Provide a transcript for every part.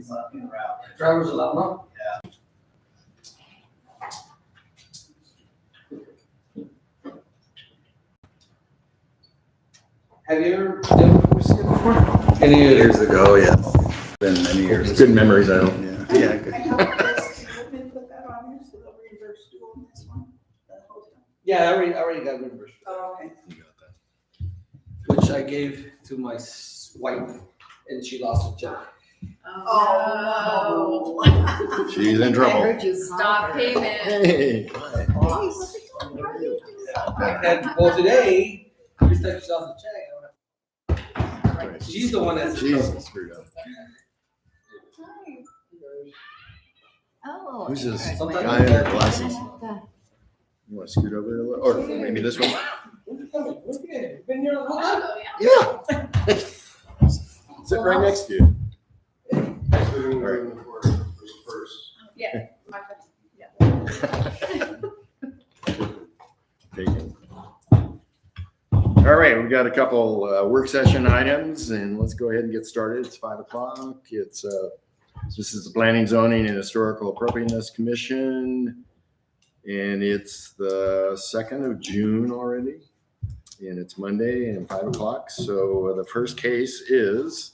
he's not in route. Driver's allowed, no? Yeah. Have you ever seen it before? Any Years ago, yeah. Been many years. Good memories, I don't. Yeah, yeah, good. I know this, let me put that on here so they'll reimburse you on this one, the hotel. Yeah, I already got reimbursed, Oh, okay. You got that. which I gave to my wife, and she lost a check. Oh, She's in I trouble. heard you stop payment. Hey. And well, today, every time she lost a check, she's the one that's in trouble. Jesus, screwed up. Oh. Who's this Sometimes guy in that- glasses? You want to scoot over a little, or maybe this one? Been here a whole time. Yeah. Sit right next to you. Yeah. Taken. All right, we've got a couple work session items, and let's go ahead and get started. It's 5 o'clock. It's this is the Planning, Zoning, and Historical Appropriateness Commission, and it's the 2nd of June already, and it's Monday and 5 o'clock. So the first case is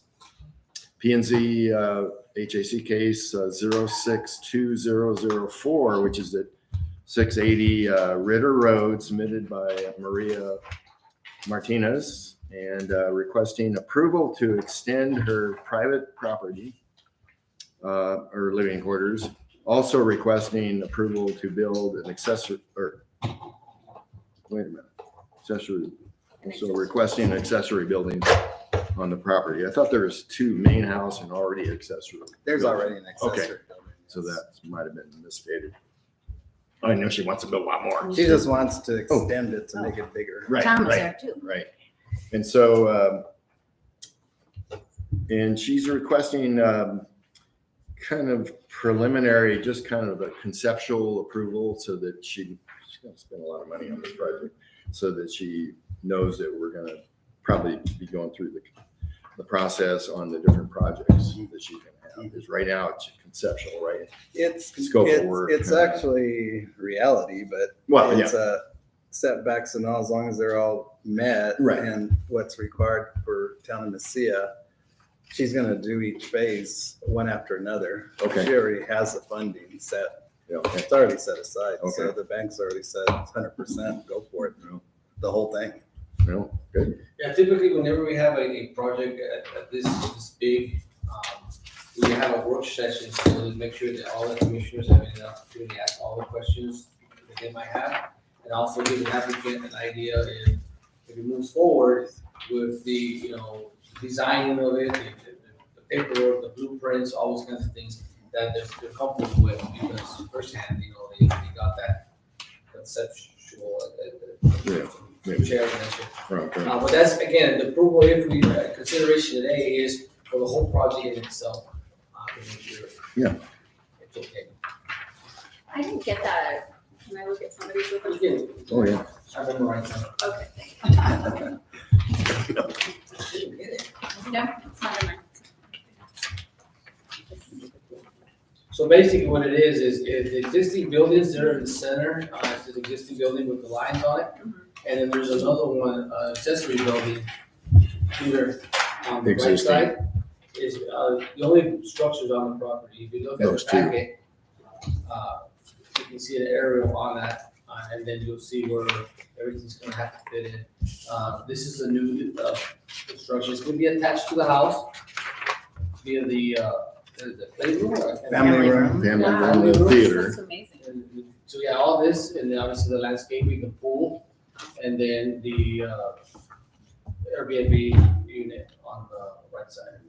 P&Z HAC case 062004, which is at 680 Ritter Road, submitted by Maria Martinez, and requesting approval to extend her private property or living quarters. Also requesting approval to build an accessory, or wait a minute, accessory. So requesting an accessory building on the property. I thought there was 2 main house and already accessory. There's building. already an accessory building. So that might have been misstated. I know she wants to build a lot more. She just wants to extend it to make it bigger. Right, Tom was right, there too. right. And so, and she's requesting kind of preliminary, just kind of a conceptual approval so that she's gonna spend a lot of money on this project, so that she knows that we're gonna probably be going through the process on the different projects that she can have. Because right now it's conceptual, right? It's Scope of work. It's actually reality, but Well, it's setbacks and all, as long as they're all met Right. and what's required for town of Mesilla. She's gonna do each phase one after another. Okay. She already has the funding set. Yeah, okay. It's already set aside. So Okay. the bank's already said 100%, go for it. No. The whole thing. No, good. Yeah, typically whenever we have a project at this big, we have a work session, so we make sure that all the commissioners have an opportunity to ask all the questions that they might have. And also give the applicant an idea if it moves forward with the, designing of it, the paperwork, the blueprints, all those kinds of things that they're comfortable with, because firsthand, they got that conceptual, Maybe. chair mentioned. Right, right. But that's, again, the approval, if we, consideration today is for the whole project in itself. To make sure Yeah. it's okay. I didn't get that. Can I look at somebody's with them? Again, Oh, yeah. I memorize them. Okay, thank you. No, it's not in mine. So basically what it is the existing buildings that are in the center, it's an existing building with the lines on it. And then there's another one, accessory building here on the right Existing. side. Is, the only structures on the property. If you look at Those the two. packet, you can see an aerial on that, and then you'll see where everything's gonna have to fit in. This is a new, construction. It's gonna be attached to the house via the playroom. Family room. Family Wow. room, the theater. That's amazing. So yeah, all this, and then obviously the landscaping, the pool, and then the Airbnb unit on the right side.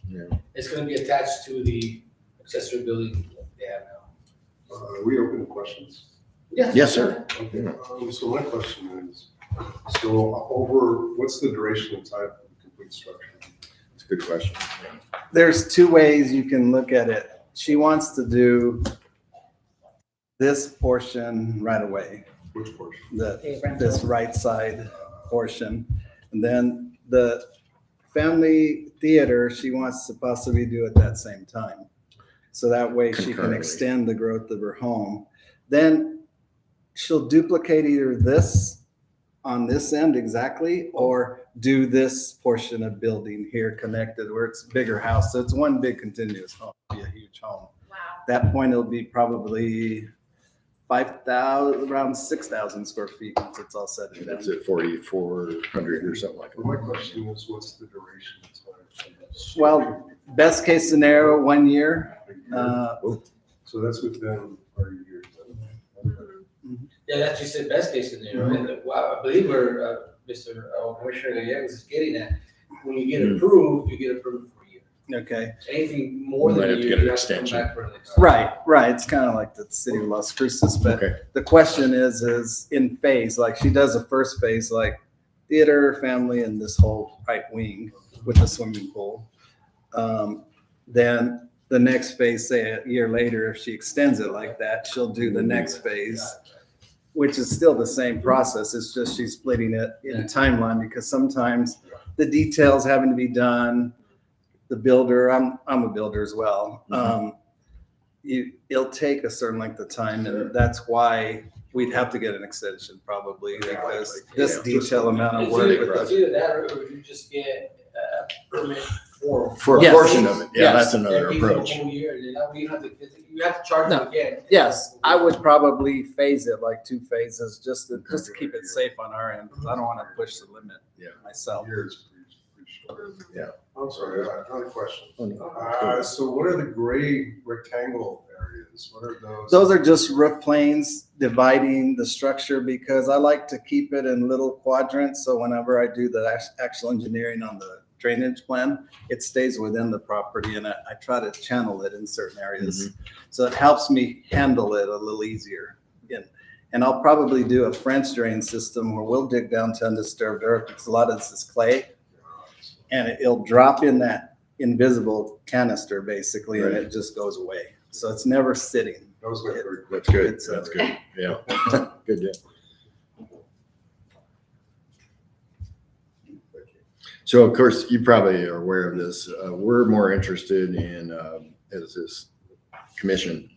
Yeah. It's gonna be attached to the accessory building that they have now. Are we open to questions? Yes, sir. Okay, so my question is, what's the duration of time for the complete structure? It's a good question. There's 2 ways you can look at it. She wants to do this portion right away, Which portion? this right side portion. And then the family theater, she wants to possibly do at that same time. So that way she can Concurrently. extend the growth of her home. Then she'll duplicate either this on this end exactly, or do this portion of building here connected where it's a bigger house. So it's one big continuous home, be a huge home. Wow. At that point, it'll be probably 5,000, around 6,000 square feet once it's all said and And done. it's at 4,400 or something like My that. question is, what's the duration of time? Well, best case scenario, 1 year. So that's within our year. Yeah, that's just the best case scenario. And well, I believe where Mr. Commissioner Gallegos is getting at, when you get approved, you get approved for a year. Okay. Anything more You than might a have to year, get an you have to come extension. back for an extension. Right. It's kind of like the city of Las Cruces, but Okay. the question is in phase, like she does a first phase, like theater, family, and this whole right wing with the swimming pool. Then the next phase, say a year later, if she extends it like that, she'll do the next phase, which is still the same process. It's just she's splitting it in timeline because sometimes the details having to be done. The builder, I'm a builder as well. It'll take a certain length of time, and that's why we'd have to get an extension probably because this detail amount of It's work. either, it's either that or you just get a permit For a Yes. portion of it. Yeah, Yes. that's another That gives you a approach. whole year, and then that way you have to charge No. them again. Yes, I would probably phase it like 2 phases just to keep it safe on our end because I don't want to push the limit Yeah. myself. Year is pretty short. Yeah. I'm sorry, another question. Oh, no. So what are the gray rectangle areas? What are those? Those are just roof planes dividing the structure because I like to keep it in little quadrants. So whenever I do the actual engineering on the drainage plan, it stays within the property and I try to channel it in certain areas. So it helps me handle it a little easier. And I'll probably do a French drain system where we'll dig down to undisturbed earth because a lot of this is clay. And it'll drop in that invisible canister basically, and it just goes away. So it's never sitting. That was my third That's good. It's, That's good. Yeah. Good deal. So of course, you probably are aware of this. We're more interested in, as this commission,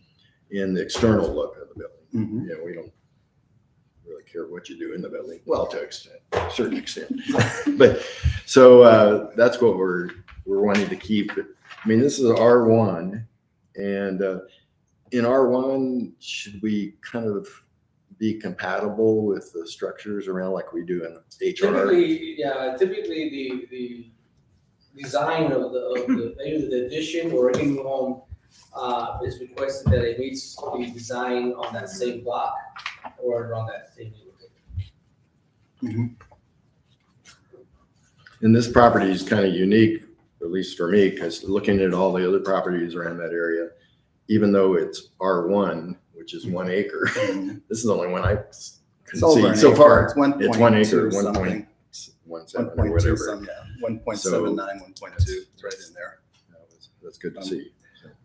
in the external look of the building. You know, we don't really care what you do in the building. Well, to a certain extent. But so that's what we're wanting to keep. I mean, this is R1, and in R1, should we kind of be compatible with the structures around like we do in HR? Typically the design of the either the addition or any new home is requested that it meets the design on that same block or around that same neighborhood. And this property is kind of unique, at least for me, because looking at all the other properties around that area, even though it's R1, which is 1 acre, this is the only one I can It's over see an so acre. far. It's 1.2 It's 1 acre, something. 1.17 or 1.2 whatever. some, yeah, 1.79, 1.2, it's right in there. That's good to see.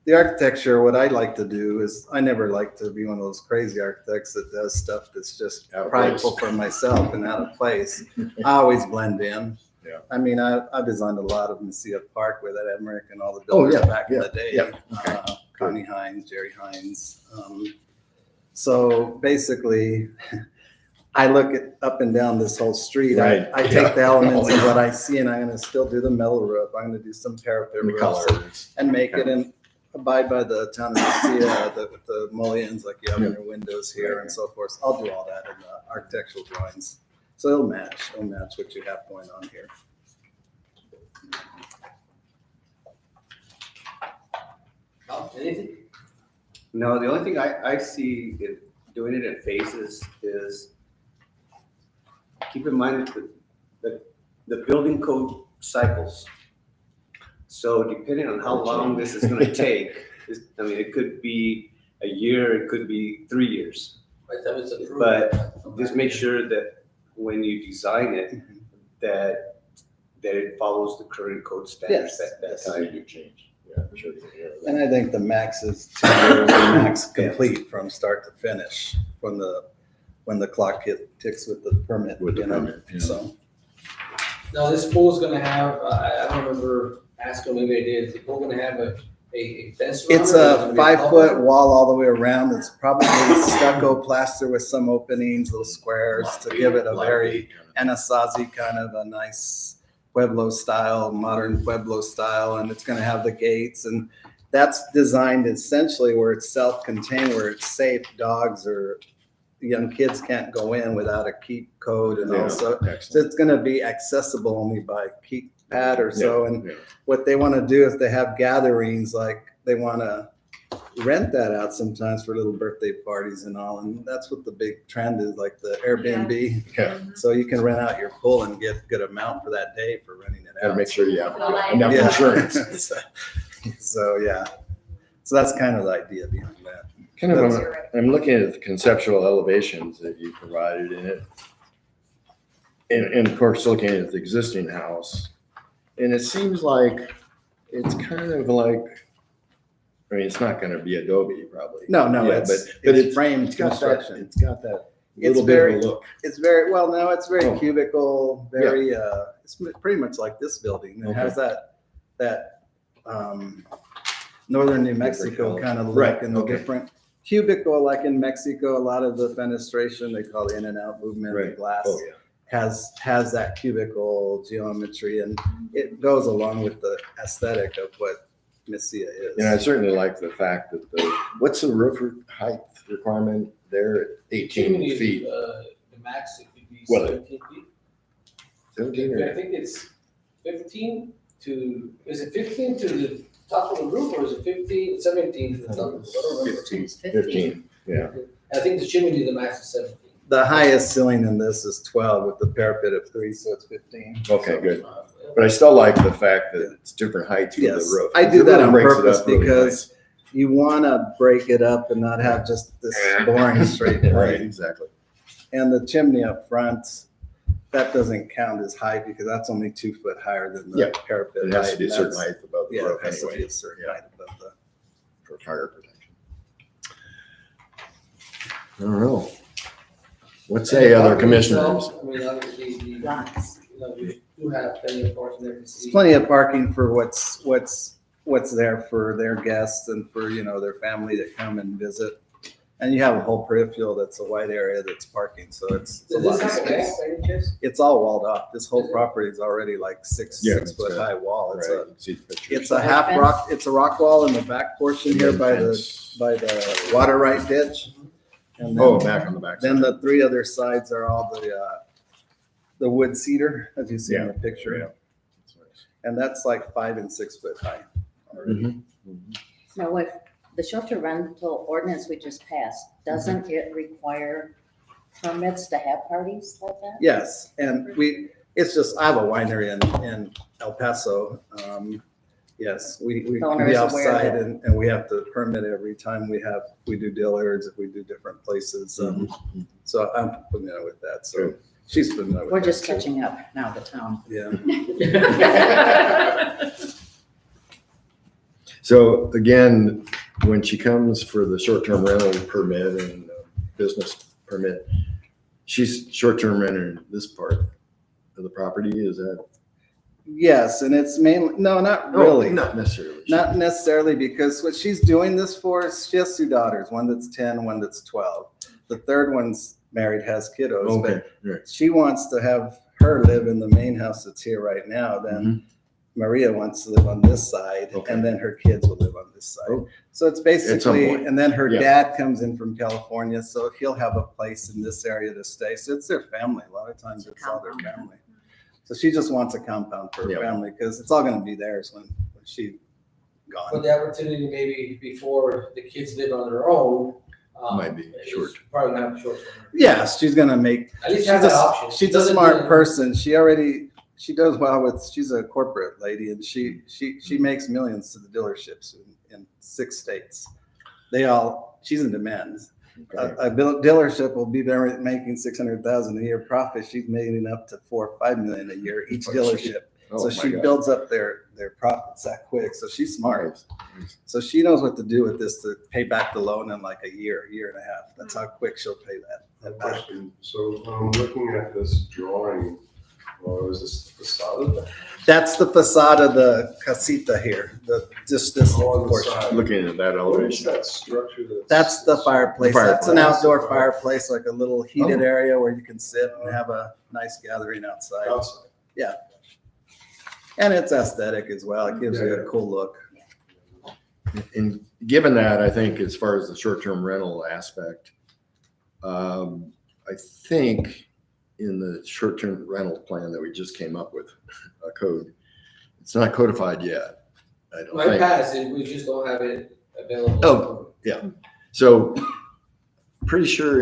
The architecture, what I like to do is, I never like to be one of those crazy architects that does stuff that's just Out of prideful place. for myself and out of place. I always blend in. Yeah. I mean, I designed a lot of Mesilla Park with that Emmerich and all the Oh, builders yeah, back in the day. yeah, okay. Connie Hines, Jerry Hines. So basically, I look at up and down this whole street. Right, I yeah. take the elements of what I see and I'm gonna still do the metal roof. I'm gonna do some parapet And the roofs colors. and make it and abide by the town of Mesilla, the mullions like you have in your windows here and so forth. I'll do all that in the architectural drawings. So it'll match what you have going on here. Anything? No, the only thing I see it doing it in phases is keep in mind that the building code cycles. So depending on how long this is gonna take, I mean, it could be a year, it could be 3 years. By the time it's approved. But just make sure that when you design it, that it follows the current code standards Yes, at that yes. time. You change. Yeah, sure. And I think the max is 2 years, the max complete from start to finish, when the clock ticks with the permit. With the you know, permit, yeah. So, Now, this pool's gonna have, I don't remember asking, maybe I did, is the pool gonna have a fence around it? It's or is it a gonna be 5-foot covered? wall all the way around. It's probably stucco plaster with some openings, little squares to give it a very Anasazi kind of a nice Pueblo style, modern Pueblo style, and it's gonna have the gates, and that's designed essentially where it's self-contained, where it's safe. Dogs or young kids can't go in without a keep code, and also so Excellent. it's gonna be accessible only by keypad or so. And Yeah. what they wanna do is they have gatherings, like they wanna rent that out sometimes for little birthday parties and all, and that's what the big trend is, like the Airbnb. Yeah. So you can rent out your pool and get a good amount for that day for renting it Gotta out. make sure you have Yeah. enough Yeah. insurance. So, yeah. So that's kind of the idea behind that. Kind of, You're right. I'm looking at the conceptual elevations that you provided in it. And of course, looking at the existing house, and it seems like it's kind of like, I mean, it's not gonna be Adobe probably. No, Yeah, it's but framed it's got that, construction. it's got that It's little bit very- of a look. It's very, well, no, it's very Oh. cubicle, very, it's pretty much like this building. It Okay. has that northern New Mexico colors. kind of look Right, and the okay. different cubicle, like in Mexico, a lot of the fenestration, they call the in and out movement, the Right. glass Oh, yeah. has that cubicle geometry, and it goes along with the aesthetic of what Messia is. And I certainly like the fact that what's the roof height requirement there at 18 Chimney, feet? The max, it could be Well, 17 feet. 17 I or? think it's 15 to, is it 15 to the top of the roof, or is it 15, 17 to the top of the roof? I don't remember. 15, yeah. I think the chimney, the max is 17. The highest ceiling in this is 12 with the parapet of 3, so it's 15. Okay, good. But I still like the fact that it's different heights of the Yes, roof. I do It that really on breaks it purpose up really because you want to break it up and not have just this boring straight nice. Right, line. exactly. And the chimney up front, that doesn't count as high because that's only 2 foot higher than Yeah, the parapet. It has to height, be a and certain that's- height above the Yeah, roof it has to be anyway a certain Yeah. height above the. for fire protection. I don't know. What say And the other parking commissioners? itself, I mean, obviously, Lots. we do have plenty of parking there to see. There's plenty of parking for what's there for their guests and for, their family that come and visit. And you have a whole peripheral that's a wide area that's parking, so it's a Does lot this of have a back, space. by any chance? It's all walled off. This whole Is it? property is already like six Yeah, foot it's high wall. It's Right, a, you can see the pictures. it's a half rock, it's a rock wall in the back portion here by the water right ditch. And Oh, then, back on the back. then side. the 3 other sides are all the wood cedar, as you see in the Yeah. picture. And that's like 5 and 6 foot high already. Mhm. Now, if the shelter rental ordinance we just passed, doesn't it require permits to have parties like that? Yes, and it's just, I have a winery in El Paso. Yes, we The owner be is aware of outside it. and we have to permit every time we do Dillard's, if we do different places. So I'm familiar with that. So Good. she's familiar with that. We're just too. catching up now, the town. Yeah. So again, when she comes for the short-term rental permit and business permit, she's short-term renting this part of the property, is that? Yes, and it's mainly, no, not Oh, really. Not necessarily. Not necessarily, because what she's doing this for is she has 2 daughters, one that's 10, one that's 12. The third one's married, has kiddos, Okay, but right. she wants to have her live in the main house that's here right now. Then Maria wants to live on this side, Okay. and then her kids will live on this side. Oh. So it's basically, point. and then her Yeah. dad comes in from California, so he'll have a place in this area to stay. So it's their family. A lot of times it's all their family. So she just wants a compound for her Yeah. family because it's all going to be theirs when she's But gone. the opportunity maybe before the kids live on their own. Might be is short. Probably not short. term. Yes, she's going to make. At least She's have that option. she's a Doesn't smart do- person. She does well with. She's a corporate lady, and she makes millions to the dealerships in 6 states. She's in demand. A dealership will be there making 600,000 a year profit. She's making up to 4 or 5 million a year each Oh, dealership. Oh, So my she God. builds up their profits that quick. So she's smart. Nice. So she knows what to do with this to pay back the loan in like a year and a half. That's how quick she'll pay that back. Question. So, looking at this drawing Or was this the facade of that? That's the facade of the casita here, just this Oh, on the portion. side. Looking at that What is elevation. that structure That's the fireplace. The That's an fireplace. outdoor fireplace, like a little heated Oh. area where you can sit and have a nice gathering outside. outside? And it's aesthetic as well. It gives you Yeah. a cool look. And given that, I think as far as the short-term rental aspect, I think in the short-term rental plan that we just came up with, a code, it's not codified yet. I don't My think. pass, we just don't have it available. Oh, yeah. So pretty sure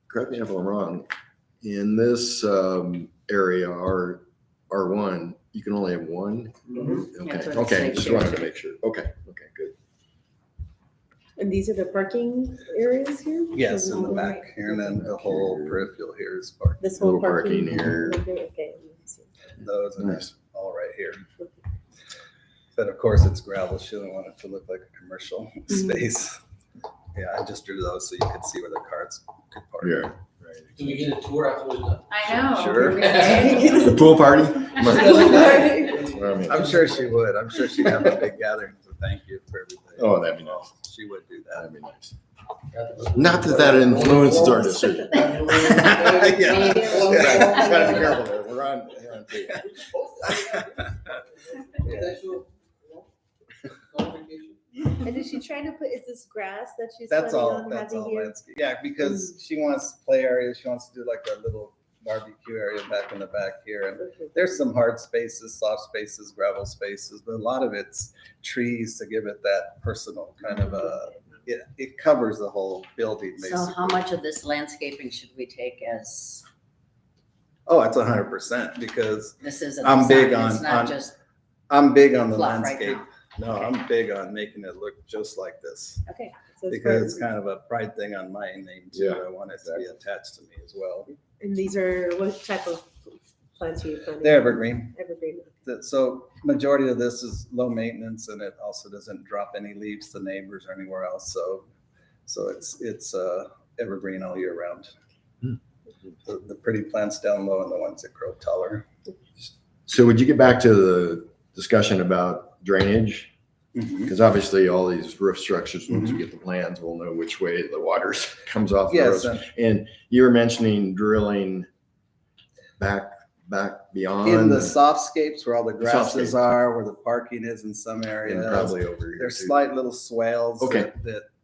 correct me if I'm wrong, in this area, R1, you can only have one? Mhm. That's Okay, what it okay, says just here, wanted to too. make sure. Okay, good. And these are the parking areas here? Yes, in the back here, and then the whole peripheral here is parking. This whole Little parking here. Okay. Those and Nice. all right here. But of course, it's gravel. She didn't want it to look like a commercial space. Yeah, I just drew those so you could see where the cars could park. Yeah. Do we get a tour afterwards? I know. Sure. The pool party? No. I mean, I'm sure she would. I'm sure she'd have a big gathering. So thank you for everything. Oh, that'd be nice. She would do that. That'd be nice. Not that influences our decision. Yeah. Yeah, gotta be careful there. We're on tape. Potential, notification. And is she trying to put, is this grass that she's That's planning all, on that's having all here? landscape. Yeah, because she wants play areas. She wants to do like a little barbecue area back in the back here. And Okay. there's some hard spaces, soft spaces, gravel spaces, but a lot of it's trees to give it that personal kind of it covers the whole building So basically. how much of this landscaping should we take as, Oh, it's 100% because this is a I'm big design, on- it's not just I'm big on the fluff right landscape. now? No, I'm big on making it look just like this Okay, So it's because it's for- kind of a pride thing on my name too. Yeah, I want it to be attached to me as well. And these are, what type of plants are you planting? They're evergreen. Evergreen. So majority of this is low maintenance and it also doesn't drop any leaves to neighbors or anywhere else. So it's evergreen all year round. The pretty plants down low and the ones that grow taller. So would you get back to the discussion about drainage? Because obviously all these roof structures, once we get the plans, we'll know which way the water comes off the Yes, roofs. And you were mentioning drilling back beyond. in the softscapes where all the grasses Softscapes. are, where the parking is in some And areas. probably over here. There's too. slight little swales Okay.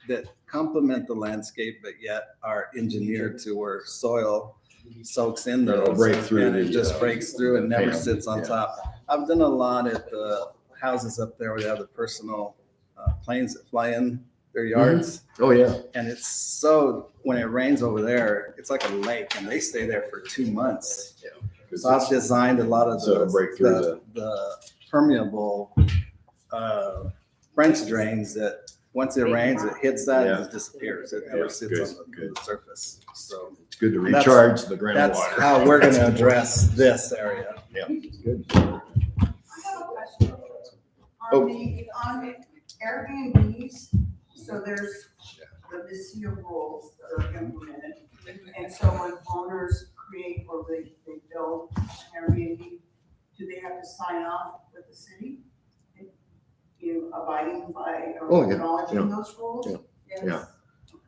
that complement the landscape, but yet are engineered to where soil soaks in It'll those. break through and it the, just breaks through and never panel, sits on yeah. top. I've done a lot at the houses up there where they have the personal planes that fly in their yards. Oh, yeah. And it's so, when it rains over there, it's like a lake and they stay there for 2 months. So I've designed a lot of So it'll break through the permeable French drains that, once it rains, it hits that and it disappears. It never Yeah, sits good, on good. the surface. So It's good to That's- recharge the that's groundwater. how we're gonna address this area. Yeah, good. I have a question. Oh. On the Airbnbs, so there's the Visio rules that are implemented. And so when owners create or they build Airbnb, do they have to sign off with the city? You abiding by Oh, or yeah, acknowledging those rules? yeah, Yes.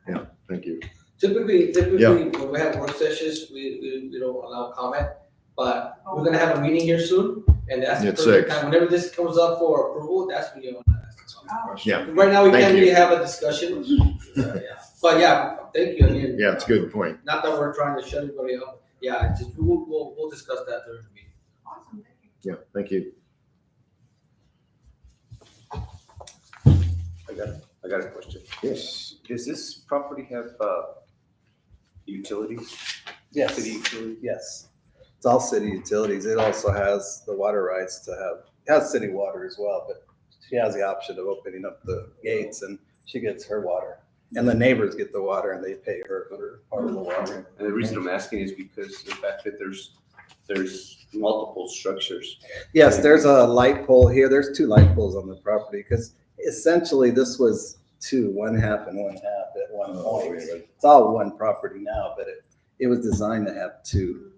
yeah. Thank you. Typically, Yeah. when we have work sessions, we don't allow comment, but we're gonna have a meeting here soon, and that's the At perfect 6. time, whenever this comes up for approval, that's when you want to ask the question. Yeah, Right now, we Thank can't you. really have a discussion, but yeah, thank you again. yeah, it's a good point. Not that we're trying to shut anybody up, yeah, just, we'll discuss that during the meeting. Awesome, thank you. Yeah, thank you. I got a question. Yes. Does this property have utilities? Yes. City utilities? Yes. It's all city utilities. It also has the water rights to have, it has city water as well, but she has the option of opening up the gates and she gets her water. And the neighbors get the water and they pay her for part of the water. And the reason I'm asking is because the fact that there's multiple structures. Yes, there's a light pole here. There's 2 light poles on the property because essentially this was 2, 1/2 and 1/2 at one point. It's all one property now, but it was designed to have 2.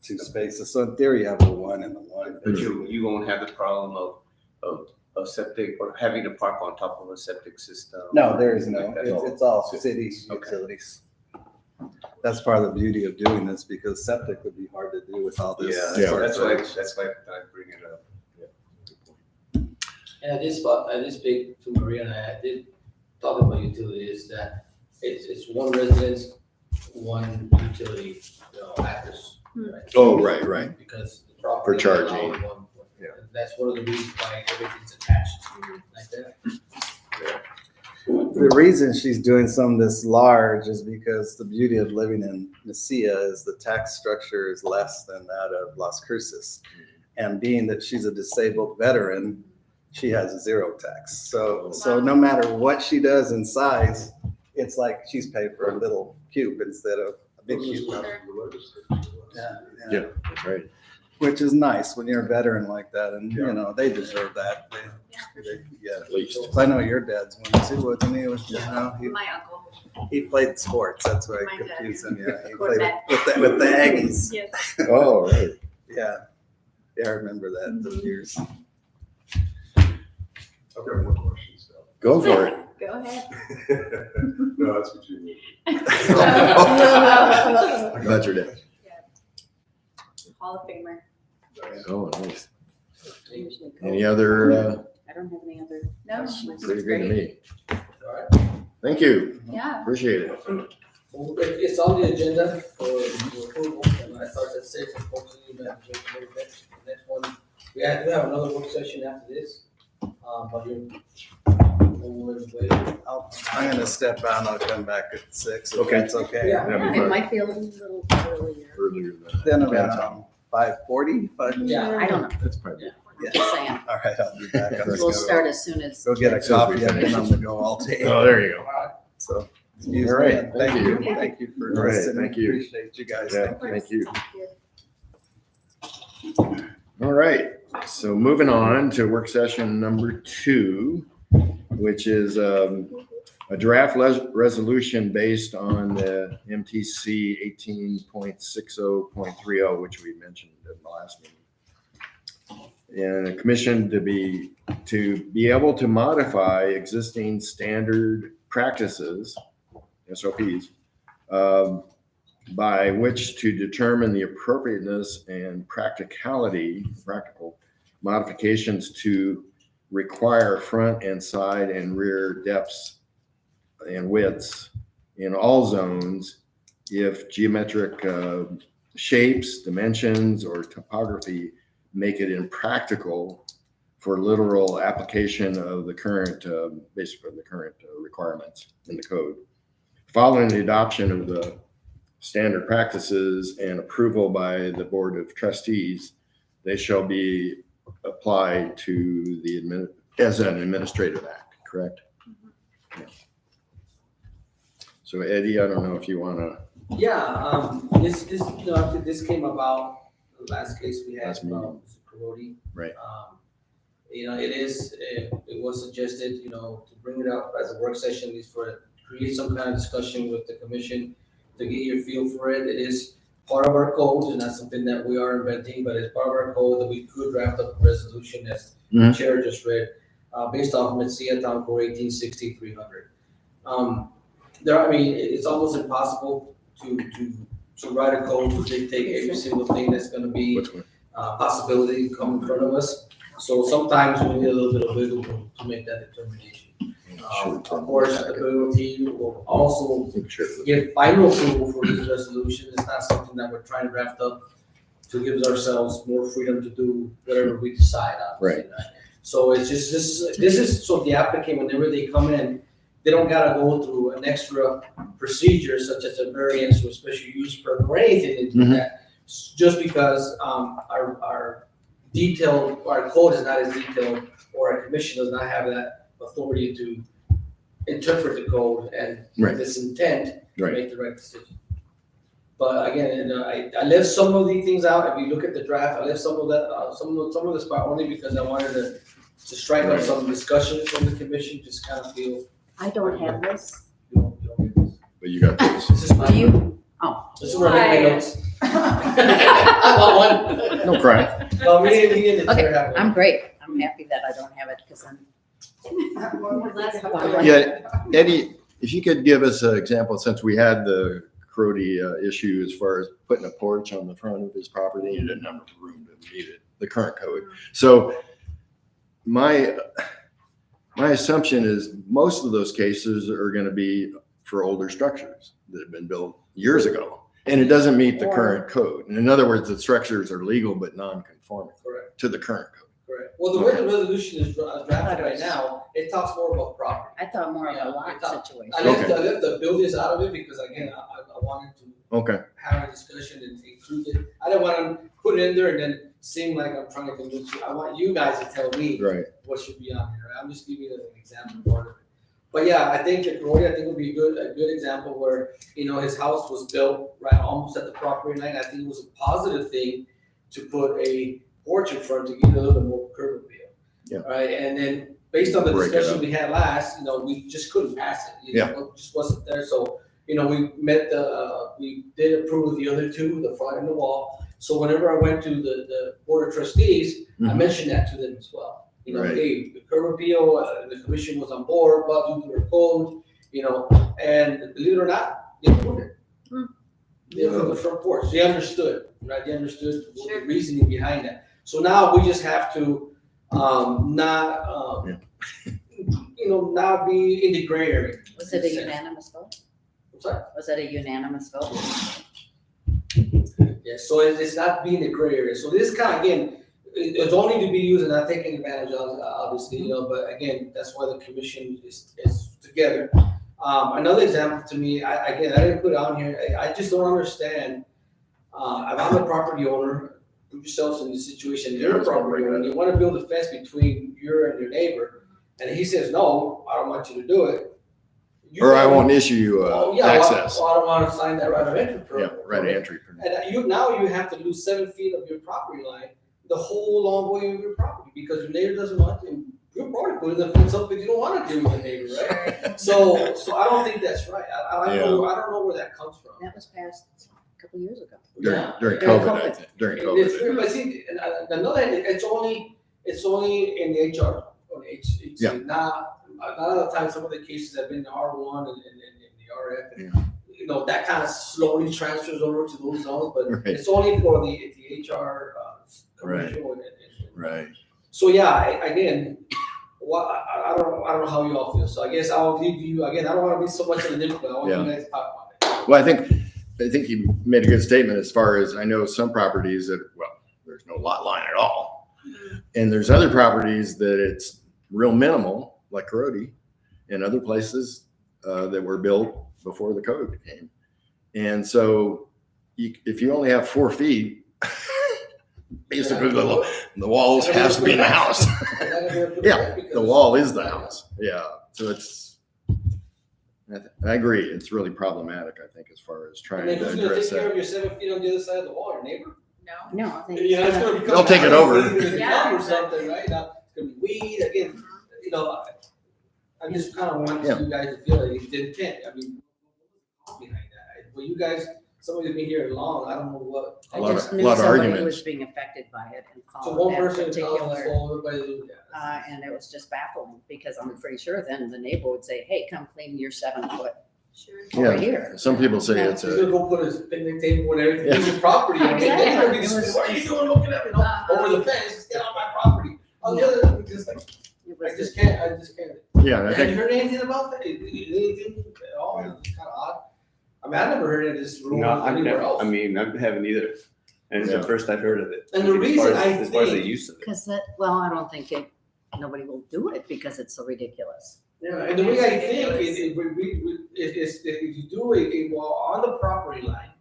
two spaces. So in theory, you have a one and a one. But you won't have the problem of septic or having to park on top of a septic system. No, there is no, Like that. it's all city Okay. utilities. That's part of the beauty of doing this, because septic would be hard to do with all this. Yeah, sort of that's why I bring it up. And I did speak to Maria, and I did talk about utilities, that it's one residence, one utility, address. Right? Oh, right. Because the property. For charging. is all one. Yeah. That's one of the reasons why everything's attached to like that. The reason she's doing some this large is because the beauty of living in Nicia is the tax structure is less than that of Las Cruces. And being that she's a disabled veteran, she has a zero tax. So no matter what she does in size, it's like she's paid for a little cube instead of a big cube. Yeah, that's right. Which is nice when you're a veteran like that, and they deserve that. Yeah. At least. I know your dad's one too, wasn't he? My uncle. He played sports. That's why My I dad. confused him. Yeah, he played Quarterback. with the Aggies. Yes. Oh, right. Yeah, I remember that those years. I've got more questions though. Go for it. Go ahead. No, that's what you need. I got your dad. Hall of Famer. Oh, nice. Usually go. Any other, I don't have any other No, questions. pretty good to me. All right. Thank you. Yeah. Appreciate it. Well, it's on the agenda for approval, and I started at 6, unfortunately, but next one, we have another work session after this, but you're. I'm gonna step out and I'll come back at 6. If Okay. that's okay. Yeah. That'd be It fun. might be a little earlier. Earlier than that. Then around 5:40. Yeah. I don't know, That's probably. just saying. All right, I'll be back. I'm just We'll gonna start as soon as. go get a As soon as we coffee. I've been finish. on the go all day. Oh, there you go. So, excuse All me. right, and thank Thank you. you. Thank you for All right, listening. thank you. Appreciate you guys. Yeah, Thank you. thank you. All right, so moving on to work session number 2, which is a draft resolution based on the MTC 18.60.30, which we mentioned in the last meeting. And a commission to be able to modify existing standard practices, SOPs, by which to determine the appropriateness and practical modifications to require front and side and rear depths and widths in all zones if geometric shapes, dimensions, or topography make it impractical for literal application of the current, basically the current requirements in the code. Following the adoption of the standard practices and approval by the Board of Trustees, they shall be applied to the as an administrative act, correct? Yeah. So Eddie, I don't know if you want to. Yeah, this came about, the last case we had Last meeting. about Karoti. Right. It was suggested, to bring it up as a work session, at least create some kind of discussion with the commission to get your feel for it. It is part of our code, and not something that we are inventing, but it's part of our code that we could draft up a resolution, as the Mhm. chair just read, based off of Metsia Town Code 1860-300. It's almost impossible to write a code to dictate every single thing that's gonna be Which one? possibility come in front of us. So sometimes we need a little bit of wiggle room to make that determination. Of course, the BOT will also Sure. give final approval for this resolution. It's not something that we're trying to draft up to give ourselves more freedom to do whatever we decide on. Right. So it's just, this is so the applicant, whenever they come in, they don't gotta go through an extra procedure such as a variance or special use permit or anything like that. Just because our code is not as detailed, or our commission does not have that authority to interpret the code and Right. this intent to Right. make the right decision. But again, I left some of these things out. If you look at the draft, I left some of that, some of the spot only because I wanted to strike up some discussion from the commission, just kind of feel, I don't have this. you know, But you got this. this is my, Do you? Oh, this is where I make my notes. I want one. No crime. No, me and the Okay, chair have one. I'm great. I'm happy that I don't have it because I'm. Yeah, Eddie, if you could give us an example, since we had the Crody issue as far as putting a porch on the front of his property, and didn't have room to meet it, the current code. So my assumption is most of those cases are gonna be for older structures that have been built years ago. And it doesn't meet the current code. And in other words, the structures are legal but non-conforming Correct, to the current code. correct. Well, the way the resolution is drafted right now, it talks more about property. I thought more of Yeah, a lot I thought- situation. I left the buildings out of it because again, I wanted to Okay, have a discussion and include it. I don't want to put it in there and then seem like I'm trying to convince you. I want you guys to tell me right. what should be on here. I'm just giving you an example part of it. But yeah, I think that Roy, I think would be a good example where, you know, his house was built right almost at the property line. I think it was a positive thing to put a porch in front to give it a little bit more curb appeal. Yeah. Right, and then based on the Break it discussion up. we had last, you know, we just couldn't pass it. You Yeah. know, it just wasn't there. So, you know, we did approve the other two, the front and the wall. So whenever I went to the board of trustees, I Mhm. mentioned that to them as well. You know, Right. hey, the curb appeal, the commission was on board, but due to their code, you know, and believe it or not, they approved it. Hmm. They approved the front porch. They understood, right? They understood Sure. the reasoning behind that. So now we just have to, not, you know, not be in the gray area. Was it a unanimous vote? I'm sorry? Was it a unanimous vote? Yeah, so it's not being the gray area. So this kind of, again, it's only to be used and not taken advantage of, obviously, you know, but again, that's why the commission is together. Another example to me, I didn't put it on here, I just don't understand. If I'm a property owner, put yourselves in the situation, you're a property owner, and you wanna build a fence between you and your neighbor, and he says, no, I don't want you to do it. You Or I gotta- won't issue you Oh, yeah, access. well, I don't wanna sign that right of entry Yeah, permit. right entry. permit. And now you have to lose 7 feet of your property line, the whole long way of your property, because your neighbor doesn't want to. You're probably putting the fence up because you don't want to do with the neighbor, right? So I don't think that's right. I don't know where that comes from. That was passed a couple years ago. Yeah. During During COVID, I COVID. think, during It's COVID. weird, but see, another, it's only in the HR, or HC, Yeah. not, a lot of the time, some of the cases have been in R1 and the RF. Yeah. You know, that kind of slowly transfers over to those zones, but Right. it's only for the HR, commercial and. Right. So yeah, again, I don't know how you all feel. So I guess I'll leave you again. I don't want to be so much of an input. I want you guys to talk about it. Well, I think you made a good statement as far as I know some properties that, well, there's no lot line at all. And there's other properties that it's real minimal, like Corody, and other places that were built before the code came. And so if you only have 4 feet, basically the walls has to be in the house. Yeah, the wall is the house. Yeah, so I agree. It's really problematic, I think, as far as And trying then to who's gonna address take care that. of your 7 feet on the other side of the wall? Your neighbor? No. No, I think. Yeah, it's gonna become. They'll take it over. It's gonna Yeah, become or something, right? Now, it's gonna be weed again, you know, I just kind of want Yeah. you guys to feel like the intent, I mean, behind that. Well, you guys, some of you have been here long, I don't know what. A lot I just of- knew lot of somebody who arguments. was being affected by it and So followed one that person particular. calls, everybody do that. And it was just baffling because I'm pretty sure then the neighbor would say, hey, come clean your 7 foot Sure. over Yeah, here. some people say Yeah. it's He's gonna a, go put his picnic table and everything, Yeah. it's his property, I mean, they're gonna be, Exactly. It was what are you just- doing looking at me, over the fence, get on my property. On the other, just like, It I was just can't. yeah, I Have you think, heard anything about that? Anything at all? It's kind of odd. I mean, I never heard of this rule No, I've anywhere never, else. I mean, I haven't either. And it's Yeah. the first I've heard of it. And the reason As far as the think- use of it. Because I don't think nobody will do it because it's so ridiculous. Yeah, and the way I think is, if you do a wall on the property line,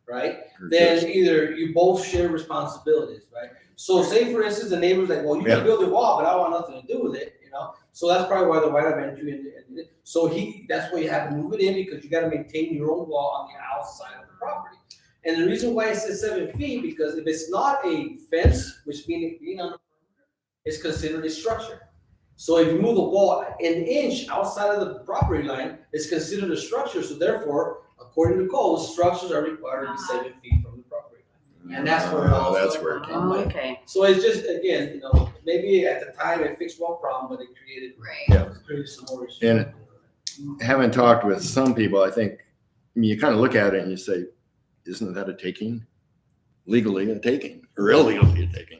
right? Then either you both share responsibilities, right? So say for instance, the neighbor's like, well, you Yeah. can build a wall, but I want nothing to do with it, you know? So that's probably why the right of entry and so that's why you have to move it in because you gotta maintain your own wall on the outside of the property. And the reason why it says 7 feet, because if it's not a fence, which meaning being on the perimeter, it's considered a structure. So if you move the wall an inch outside of the property line, it's considered a structure. So therefore, according to code, structures are required to be 7 feet from the property And that's where it all That's started. where it came Oh, from. okay. So it's just, again, you know, maybe at the time it fixed one problem, but it created, Right. created some more issues. And having talked with some people, I think, I mean, you kind of look at it and you say, isn't that a taking? Legally a taking, or illegally a taking.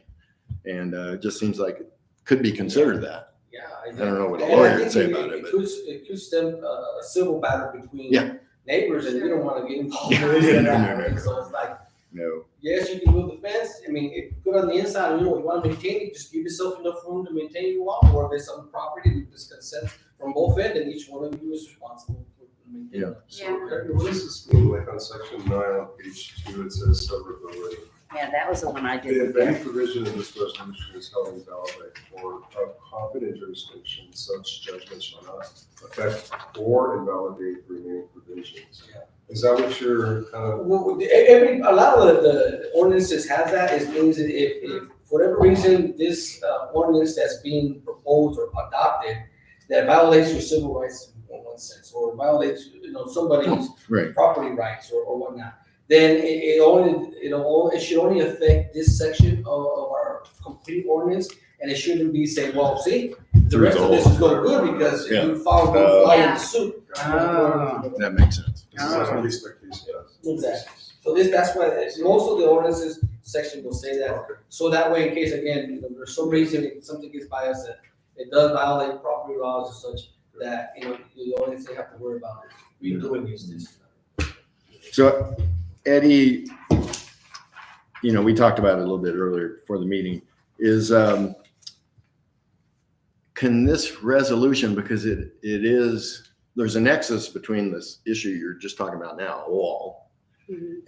And it just seems like it could be considered that. Yeah. I don't know what a And I lawyer think would say about it, but It could stem a civil battle between Yeah. neighbors, and we don't want to get involved No, in any of no, that, no, right? no. So it's like, no. yes, you can build the fence. I mean, if you put it on the inside, and you want to maintain it, just give yourself enough room to maintain your wall. Or if it's on property, with this consent from both ends, and each one of you is responsible for maintaining it. Yeah. What does this mean, like on section 9 on page 2, it says severability? Yeah, that was the one I If did. any provision in this resolution is held invalid or of competent jurisdiction, such judgment shall not affect or invalidate the remaining provisions. Yeah. Is that what you're kind of? Well, a lot of the ordinances have that. It means that if for whatever reason this ordinance that's being proposed or adopted that violates your civil rights in one sense, or violates somebody's Right. property rights or whatnot, then it should only affect this section of our complete ordinance, and it shouldn't be saying, well, see, the rest of this is no good because Yeah. you found no fly in the suit. That makes sense. Exactly. So that's why most of the ordinances section will say that. Okay. So that way, in case again, there's some reason something gets by us that it does violate property laws and such, that the only thing you have to worry about is redoing this. So Eddie, we talked about it a little bit earlier before the meeting, is can this resolution, because there's a nexus between this issue you're just talking about now, a wall,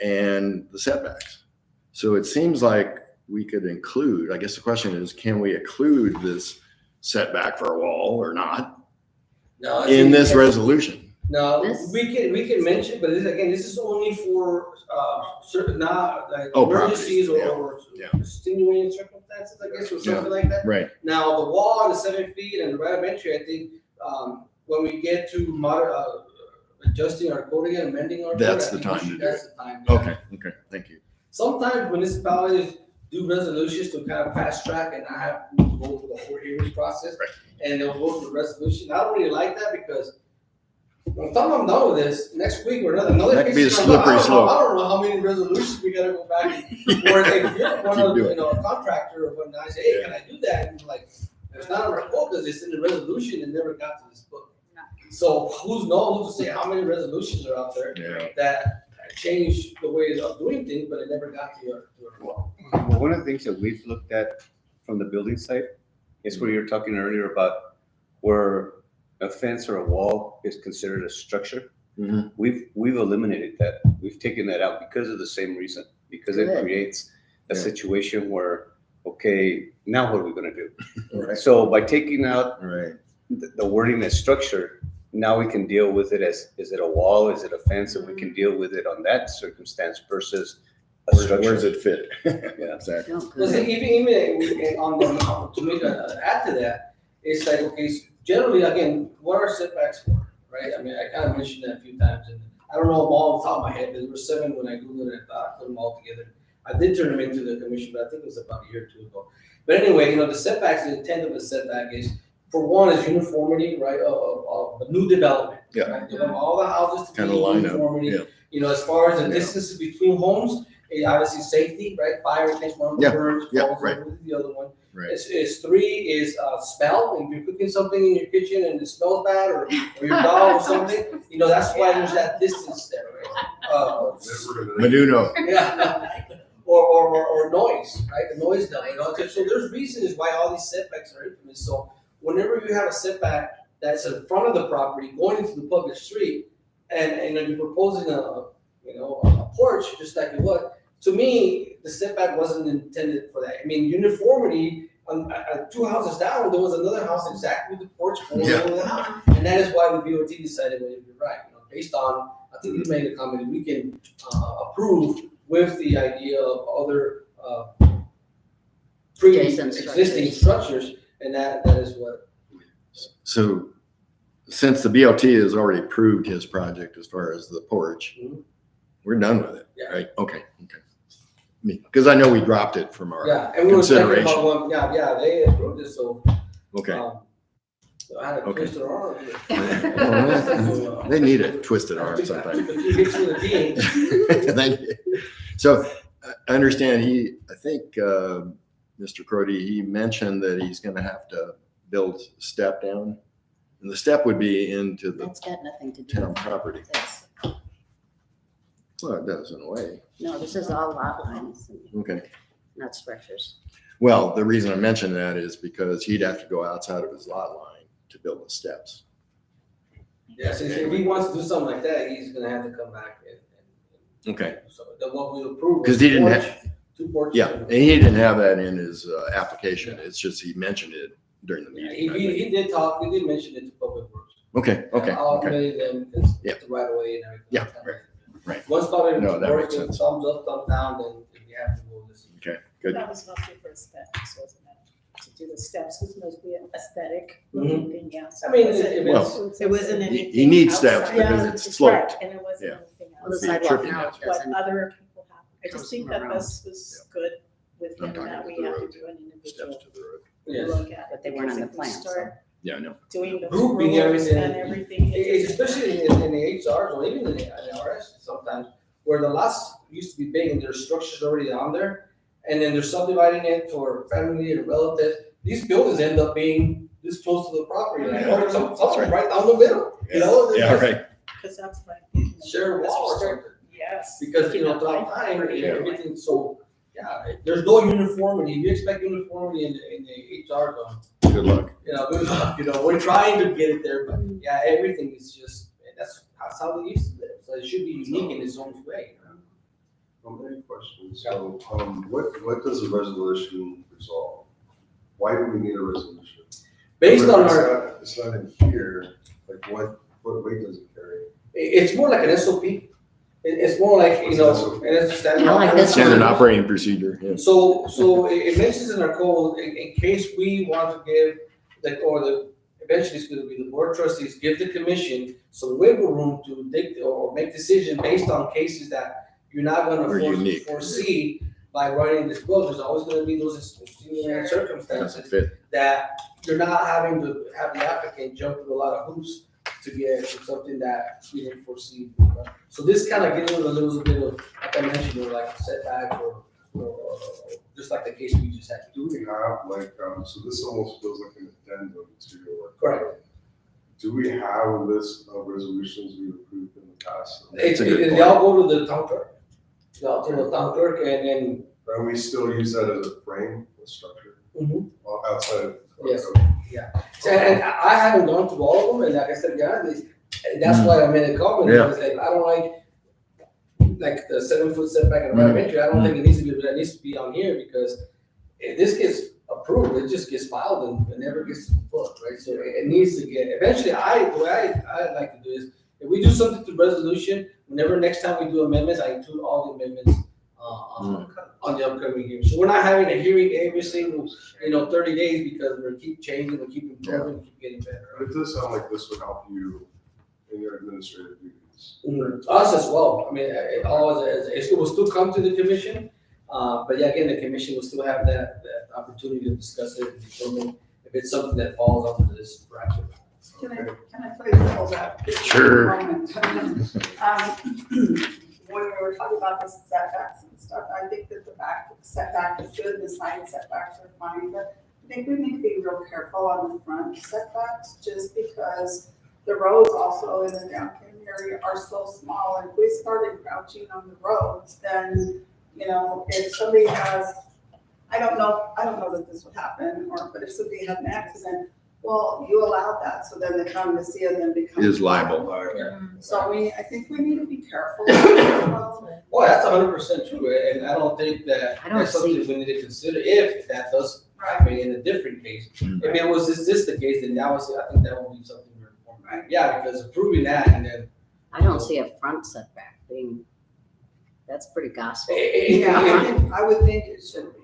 and the setbacks. So it seems like we could include, I guess the question is, can we include this setback for a wall or not No, in this resolution? No, This- we can mention, but this is only for certain, not like Oh, emergencies properties, or yeah. extenuating circumstances, I guess, or something like that. Right. Now, the wall and the 7 feet and the right of entry, I think, when we get to adjusting our code again, amending our code. That's I the think time to do That's the time. yeah. Okay, thank you. Sometimes municipalities do resolutions to kind of fast track and not have to go through the whole hearings process. Right. And they'll go through the resolution. I don't really like that because by the time I'm done with this, next week or another. That could be a case, slippery slope. I don't know how many resolutions we gotta go back. Or if you're one of, doing a contractor or whatnot, I say, hey, can I do that? And you're like, it's not on our code because it's in the resolution and never got to this book. So who's knows to say how many resolutions are out there Yeah. that change the way of doing things, but it never got to your Well, one of the things that we've looked at from the building site is where you're talking earlier about where a fence or a wall is considered a structure. Mhm. We've eliminated that. We've taken that out because of the same reason, because it Good. creates a Yeah. situation where, okay, now what are we gonna do? Right. So by taking out Right. the wording as structure, now we can deal with it as, is it a wall, is it a fence, and we can deal with it on that circumstance versus a Where structure. does it fit? Yeah. Exactly. Well, see, even on the, to make add to that, it's like, okay, so generally, again, what are setbacks for, right? I mean, I kind of mentioned that a few times, and I don't know them all off the top of my head, but there were 7 when I Googled it, I thought I put them all together. I did turn them into the commission, but I think it was about a year or two ago. But anyway, the setbacks, the intent of the setback is, for one, is uniformity, right, of the new development. Yeah. Right? They want all the houses to be Kinda line up, uniformity. yeah. As far as the Yeah. distances between homes, obviously safety, right? Fire in case one of Yeah, them burns, yeah, falls right. over the other one. Right. It's 3 is smell. If you're cooking something in your kitchen and it smells bad, or your dog or something, that's why there's that distance there, right? Menudo. Yeah. Or noise, right? The noise level. So there's reasons why all these setbacks are implemented. So whenever you have a setback that's in front of the property going into the public street, and you're proposing a porch, just like it was, to me, the setback wasn't intended for that. I mean, uniformity, 2 houses down, there was another house exactly with the porch going Yeah. over the house. And that is why the BOT decided, well, you're right, based on, I think you made a comment, we can approve with the idea of other Adjacent pre-existing structures, and that is what. So since the BLT has already approved his project as far as the porch, Mhm. we're done with it, Yeah. right? Okay. Because I know we dropped it from our Yeah, and we were talking consideration. about one, yeah, they approved it, so. Okay. So I had a Okay. twisted arm. Well, they need a twisted arm sometimes. Took a few hits with the team. Thank you. So I understand I think Mr. Crody, he mentioned that he's gonna have to build a step down. And the step would be into the That's got nothing to do town with property. this. Well, it does in a way. No, this is all lot lines, Okay. not structures. Well, the reason I mention that is because he'd have to go outside of his lot line to build the steps. Yeah, so if he wants to do something like that, he's gonna have to come back and. Okay. So the what we approved. 'Cause he didn't porch, two porches. Yeah, and he didn't have that in his application. It's just he mentioned it during the Yeah, meeting. I he think. did talk, we did mention it to Public Works. Okay, okay, I'll okay. committee them, it's Yeah. the right away and everything. Yeah, right. Once Public No, that Works, makes sense. thumbs up, thumbs down, then we have to move this. Okay, good. That was mostly for aesthetics, wasn't it? To do the steps was mostly an aesthetic Mhm. looking thing, yeah. So I mean, it wasn't- it was- It wasn't He anything. needs steps outside. because Yeah, it's right, sloped. And it wasn't Yeah. anything Well, the Be a else. sidewalk tripping now hazard. What doesn't. other people have. I Goes just think from that around. this was good with I'm him talking that to we the have to road. do an Steps individual to the road. Yes. look at it. But they weren't on because the if we plan, so. start Yeah, I know. Doing those Grouping rules everything. and everything. it just- Especially in the HRs or even in the RS sometimes, where the lots used to be big and there's structures already on there. And then they're subdividing it for family and relatives. These buildings end up being this close to the property line, or some right down the middle, you know? Yeah, right. Cause that's like. Share a wall or something. Yes. Because, you know, throughout time, everything's so, yeah, there's no uniformity. If you expect uniformity in the HR zone, Good luck. you know, good luck. You know, we're trying to get it there, but yeah, everything is just, that's how they used to live. So it should be unique in its own way. Any questions? So, what does a resolution resolve? Why do we need a resolution? Based on It's our, not- It's not in here, like what weight does it carry? it's more like an SOP. It's more like, you know, and it's standard. I like this Standard operating procedure, yes. So it mentions in our code, in case we want to give, like, eventually it's gonna be the board of trustees, give the commission some wiggle room to dictate or make decisions based on cases that you're not Or gonna unique. foresee by writing this book. There's always gonna be those extenuating Doesn't circumstances fit. that you're not having to have the applicant jump through a lot of hoops to get something that we didn't foresee. So this kind of gives you a little bit of, like I mentioned, like setback or just like the case we just had. Do we have like, so this almost feels like an addendum to your. Correct. Do we have a list of resolutions we've approved in the past? They all go to the town clerk. They all to the town clerk and then. And we still use that as a frame, a structure, outside of. Yes. And I haven't gone through all of them, and like I said, yeah, that's why I made a comment, Yeah. because like, I don't like the 7-foot setback in elementary, I don't think it needs to be, but it needs to be on here, because if this gets approved, it just gets filed and it never gets to the book, right? So it needs to get, eventually, the way I like to do is, if we do something to resolution, whenever next time we do amendments, I include all the amendments on the upcoming hearing. So we're not having a hearing every single, 30 days, because we keep changing, we keep improving, we keep getting better. But it does sound like this would help you in your administrative duties. Us as well. I mean, it will still come to the commission, but yeah, again, the commission will still have that opportunity to discuss it and determine if it's something that falls under this bracket. Can I play the devil's advocate? for a Sure. moment? When we were talking about the setbacks and stuff, I think that the back setback is good, the side setbacks are fine, but I think we need to be real careful on the front setbacks, just because the roads also in the downtown area are so small, and if we started crouching on the roads, then, if somebody has, I don't know that this would happen, but if somebody had an accident, well, you allowed that, so then they come to see it and then become. Is liable. So I think we need to be careful. Well, that's 100% true, and I don't think that I don't that's something we need to consider if that does happen in a different case. Mhm. If it was just the case, then I think that would be something very important. Right? Yeah, because approving that and then. I don't see a front setback being, that's pretty gospel. Yeah, I would think it should be.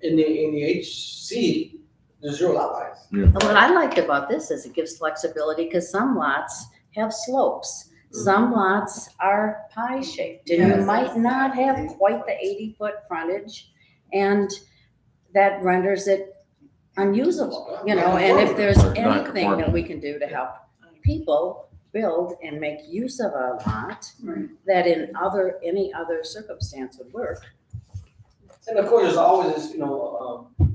In the HC, there's 0 lot lines. What I liked about this is it gives flexibility, because some lots have slopes Some lots are pie shaped and you Yes. might not have quite the 80-foot frontage and that renders it unusable, you know, and if there's anything that we can do to help people build and make use of a lot Right. that in any other circumstance would work. And of course, there's always this,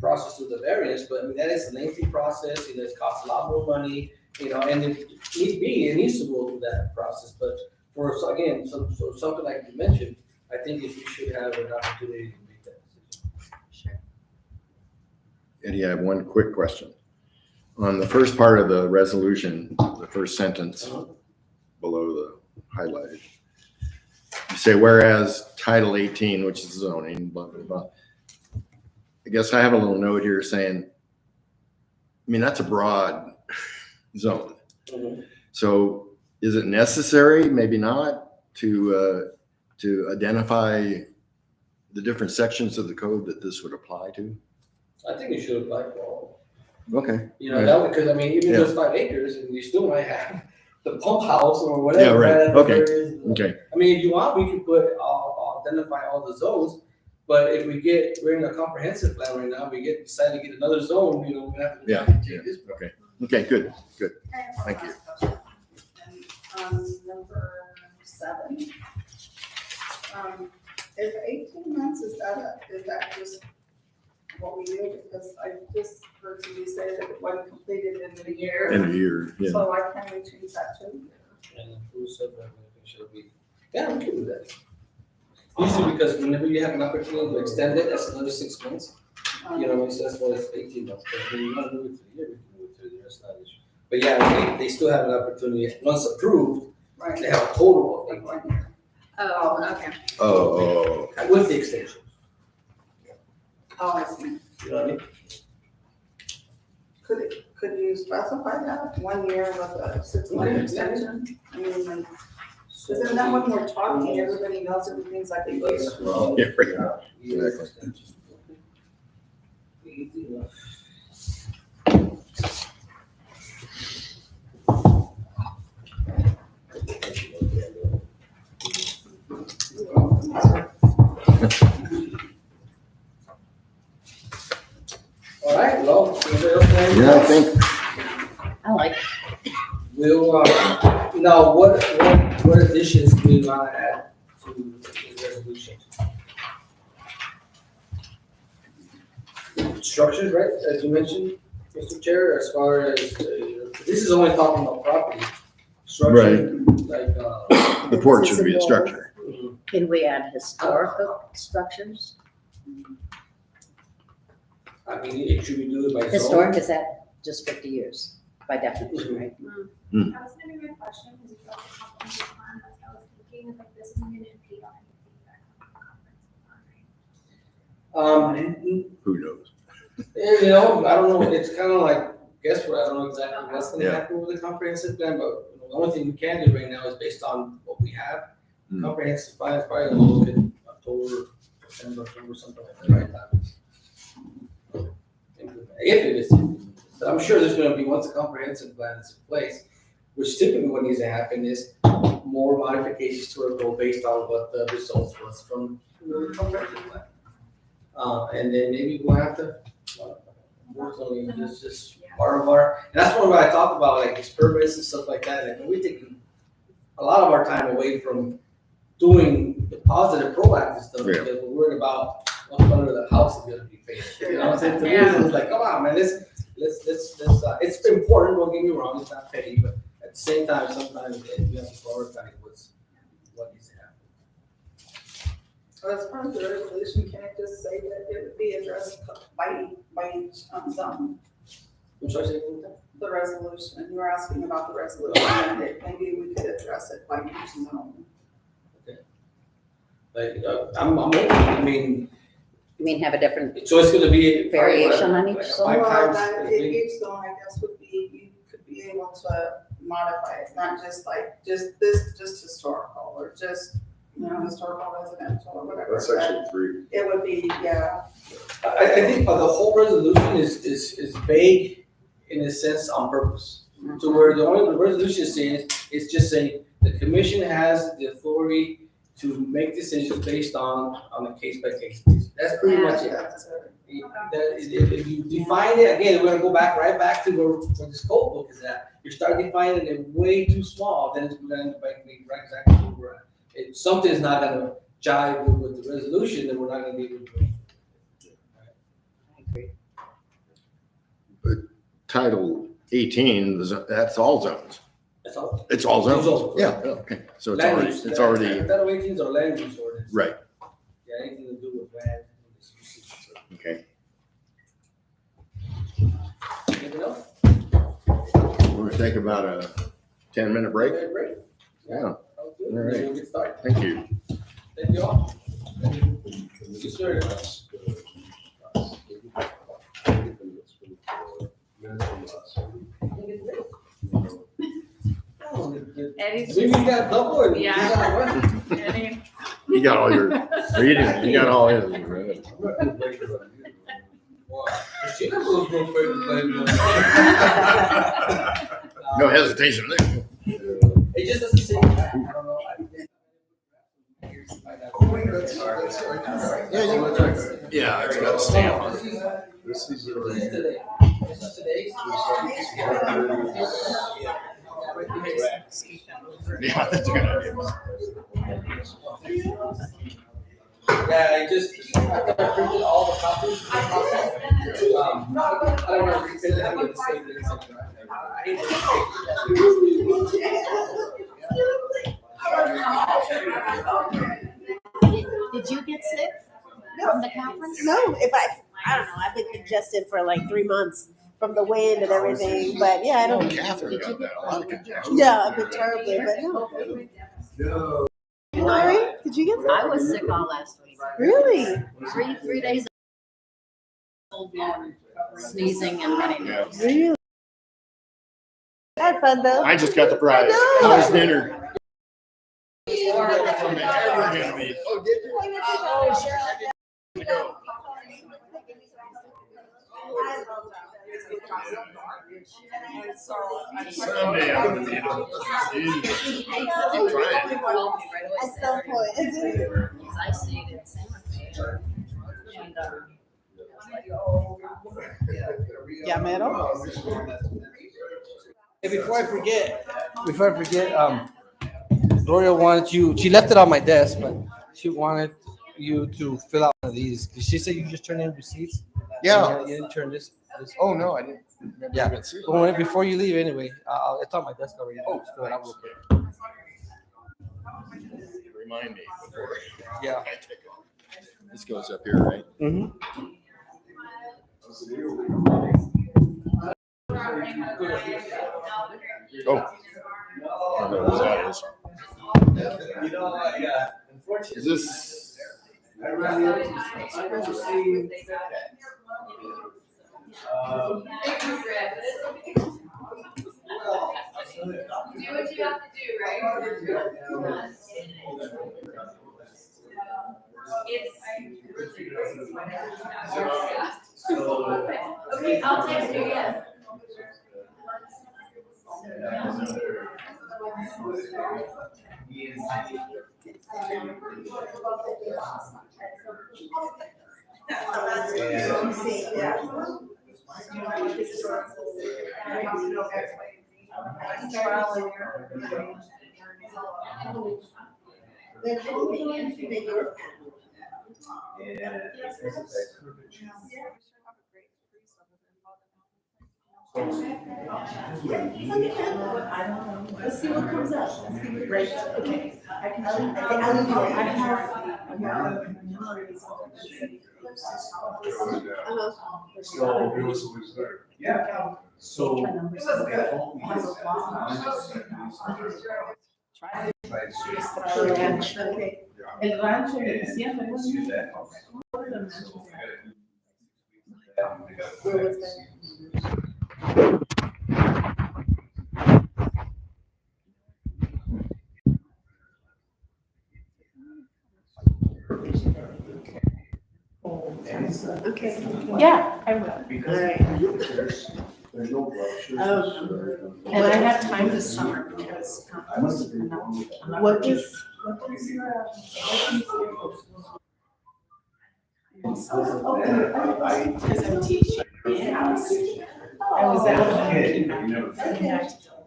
process through the variance, but I mean, that is a lengthy process, it costs a lot more money, and if need be, it needs to go through that process, but so again, something like you mentioned, I think if you should have an opportunity to make that decision. Sure. Eddie, I have one quick question. On the first part of the resolution, the first sentence below the highlighted, you say, whereas Title 18, which is zoning, blah, blah, blah. I guess I have a little note here saying, I mean, that's a broad zone. Mhm. So is it necessary, maybe not, to identify the different sections of the code that this would apply to? I think it should apply for all. Okay. That would, because I mean, even Yeah. though it's 5 acres, and you still might have the pump house or Yeah, whatever. right. whatever Okay. it is. Okay. I mean, if you want, we could identify all the zones, but if we're in a comprehensive plan right now, decide to get another zone, we have to. Yeah, change this. Okay. Okay, good. I have one Thank you. last question. And, number 7. Is 18 months, is that just what we do? Because I just heard somebody say that it wasn't completed in a year. In a year, yeah. So why can't we change that to? And approve subdivision should be, yeah, we can do that. Usually because whenever you have an opportunity to extend it, that's another 6 months. So that's why it's 18 months, but when you want to move it to a year, we can move it to a year, that's not an issue. But yeah, they still have an opportunity, once approved, Right. they have a total of 18 Like 1 year. Oh, okay. Oh, with the extension, Oh, I see. you know what I mean? Could you specify that, 1 year with a 6-month Yeah. extension? I mean, like, isn't that when we're talking, everybody knows everything's like a year? Well, yeah, right. yeah. Year Exactly. extension. Easy enough. All right, well, anybody else have anything Yeah, I else? think, I like, We'll, now, what additions do we want to add to this resolution? Structures, right, as you mentioned, Mr. Chair, as far as, this is only talking about property. Structure, like, the porch would be a structure. can we add historical structures? I mean, should we do it by zone? Historic, is that just 50 years by definition, right? That was gonna be my question, because if you have a comprehensive plan, that's what I was thinking, like this isn't gonna impede on anything that comprehensive plan, right? Who knows? I don't know, it's kind of like guesswork, I don't know exactly what's gonna Yeah. happen with the comprehensive plan, but the only thing we can do right now is based on what we have. Hmm. Comprehensive plan is probably gonna look in October, September, October, something like that, right now. If it is, but I'm sure there's gonna be, once the comprehensive plan is in place, which typically what needs to happen is more modifications to our goal based on what the results was from the comprehensive plan. And then maybe we'll have to, work on it, just part of our, and that's one where I talk about like these permits and stuff like that, and we take a lot of our time away from doing the positive proactive stuff, Yeah. because we're worried about what's under the house is gonna be paid. You know what I'm saying? To me, it's like, come on, man, let's, it's important, don't get me wrong, it's not petty, but at the same time, sometimes we have to prioritize what needs to happen. So as part of the resolution, can it just say that it would be addressed by each zone? I'm sorry, say it one more time? The resolution, you were asking about the resolution, and maybe we could address it by each zone. Like, I'm open, I mean, You mean have a different, so it's gonna be. Variation on each like a zone? 5 Well, times that, as big. each zone, I guess, would be, you could be able to modify it, not just like, just historical, or just, historical residential, or whatever. That's section 3. It would be, yeah, I think the whole resolution is vague in a sense on purpose. To where the only resolution is saying, it's just saying, The commission has the authority to make decisions based on a case-by-case basis. That's pretty much it. If you define it, again, we're gonna go right back to where the scope book is at. You start defining it way too small, then it's gonna end up being right exactly where we're at. If something's not gonna jive with the resolution, then we're not gonna be able to. Title 18, that's all zones. That's all. It's all zones. Zones. Yeah, okay. So it's Land already, use. it's already, Title 18s are land use ordinance. right, Yeah, anything to do with land. okay. Anything else? We're gonna take about a 10-minute break. Okay, great. Yeah, Sounds good. All right. Then we'll get started. thank you. Thank you all. Yes, sir. Eddie's. Maybe you got double or? Yeah. You got one? Eddie. You got all your reading, you got all his. Right? Wow. She can move real quick to play with. No hesitation there. It just doesn't say. I don't know. Yeah, it's got a stamp on it. This is This is today. This is today's. Yeah, that's a good idea. Yeah, I just, after I printed all the copies. I don't know if you said that, but it's saved it or something. I hate Did you get sick from the conference? No, I don't know, I've been congested for like 3 months from the wind and everything, but yeah, I don't, Catherine got that. A lot of congestion. yeah, I've been terribly, but no. Larry, did you get sick? I was sick all last week. Really? Three days. Full blown sneezing and running nose. Really? Had fun though. I just got the prize. I know. How's dinner? Someday I'm gonna need them. I'm trying. At some point. I stayed in San Mateo. Yeah, man. Hey, before I forget, Gloria wanted you, she left it on my desk, but she wanted you to fill out one of these. She said you just turned in receipts. Yeah. You didn't turn this. Oh, no, I didn't. Yeah. Even see it. Well, before you leave anyway, it's on my desk already. Oh. Just fill it out real quick. Remind me before. Yeah. I take it. This goes up here, right? Mm-hmm. Oh. I don't know what that is. You know, yeah, unfortunately. Is this? Do what you have to do, right? Okay, I'll text you, yeah. Let's see what comes up. Great. Okay. So, it was there. Yeah. So. Okay. El rancho de siempre. Where was that? Okay. Yeah, I will. All right. There's no brushes. Oh. And I have time this summer because What is? Because I'm teaching in-house. I was out.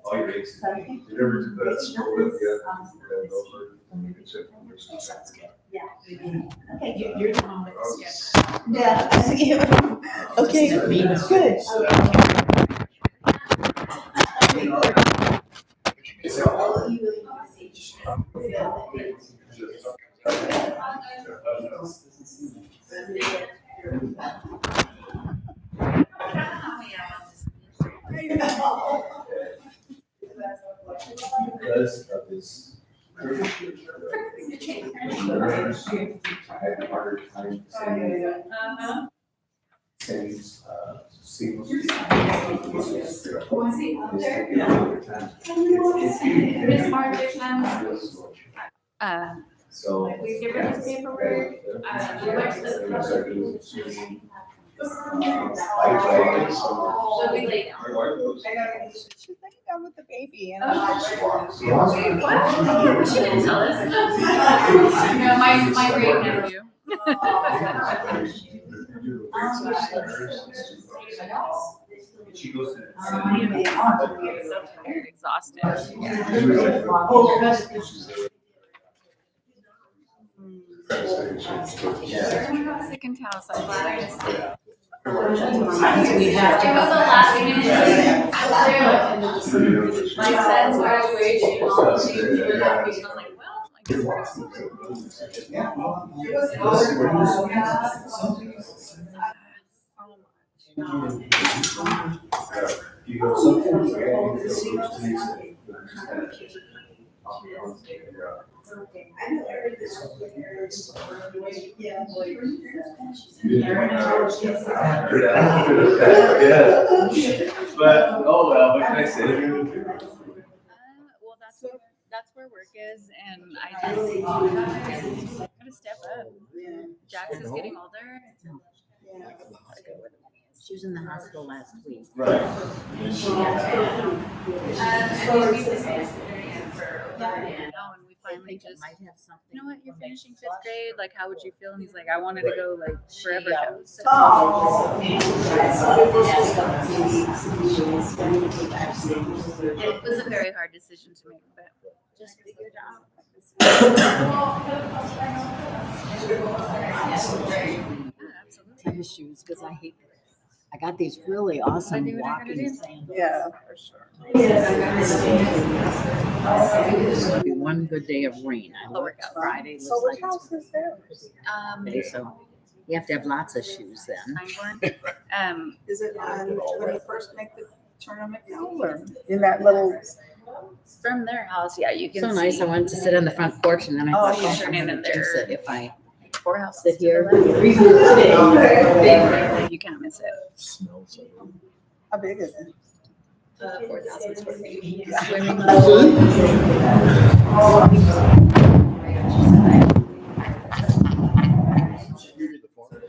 All your exes. You never did that school that you Okay, you're the one with the sketch. Yeah, I see you. Okay, good. Because of this. I had a harder time saying, seamless. So. We give her this paperwork, we went to the. So we lay down. She's laying down with the baby and. What? She didn't tell us. No, my great nephew. She goes to. Very exhausted. Everyone got sick in town, so I'm glad I missed it. It was a last minute thing. My son's graduation, she was really happy. I was like, well, You go sometimes. But, oh well, what can I say? well, that's where work is, and I just gotta step up. Jax is getting older. She was in the hospital last week. Right. And we finally just, Might have something. you know what, you're finishing 5th grade, like, how would you feel? And he's like, I wanted to go, like, forever ago. So, it was a very hard decision to make, but just figured out. Tennis shoes, because I got these really awesome do what I gotta walking do. sandals. Yeah, for sure. It'll be one good day of rain. I I'll work work out. Friday. So looks which like house is theirs? it's- So you have to have lots of shoes then. Steinborn. Is it on, when you first make the turn on McDowell or in that little? From their house, yeah, you can So see. nice. I wanted to sit on the front porch and then I Oh, thought, you oh, turn I'm in gonna there. jinx it if I 4 houses sit to the here. left. You can't miss it. How big is it? 4,000 square feet. Yeah. Swimming pool.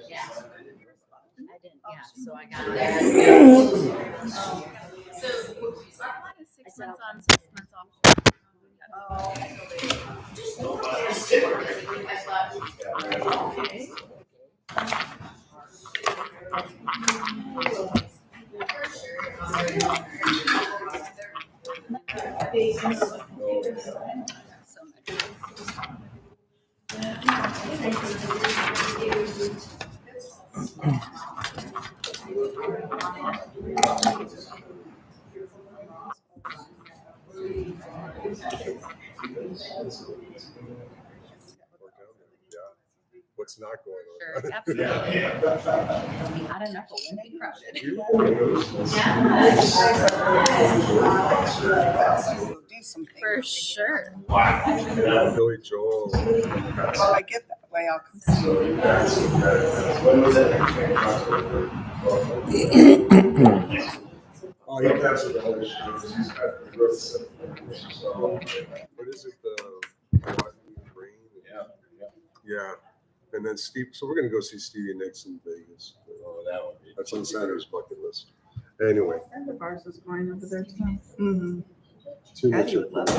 Yeah. I didn't, yeah, so I got that. So, our plan is 6 months on, 6 months off. So much. What's not going on? Sure, absolutely. Hot enough, it won't be crowded. Do some things. For sure. Billy Joel. If I get that way, I'll come. Oh, he passed it all this year. He's got the growth. So, what is it, the brain? Yeah. And then Steve, so we're gonna go see Stevie Nicks in Vegas. Oh, that would be. That's on Sandra's bucket list. Anyway. A friend of ours is going over there too. Mm-hmm. Too Patty much. would love it.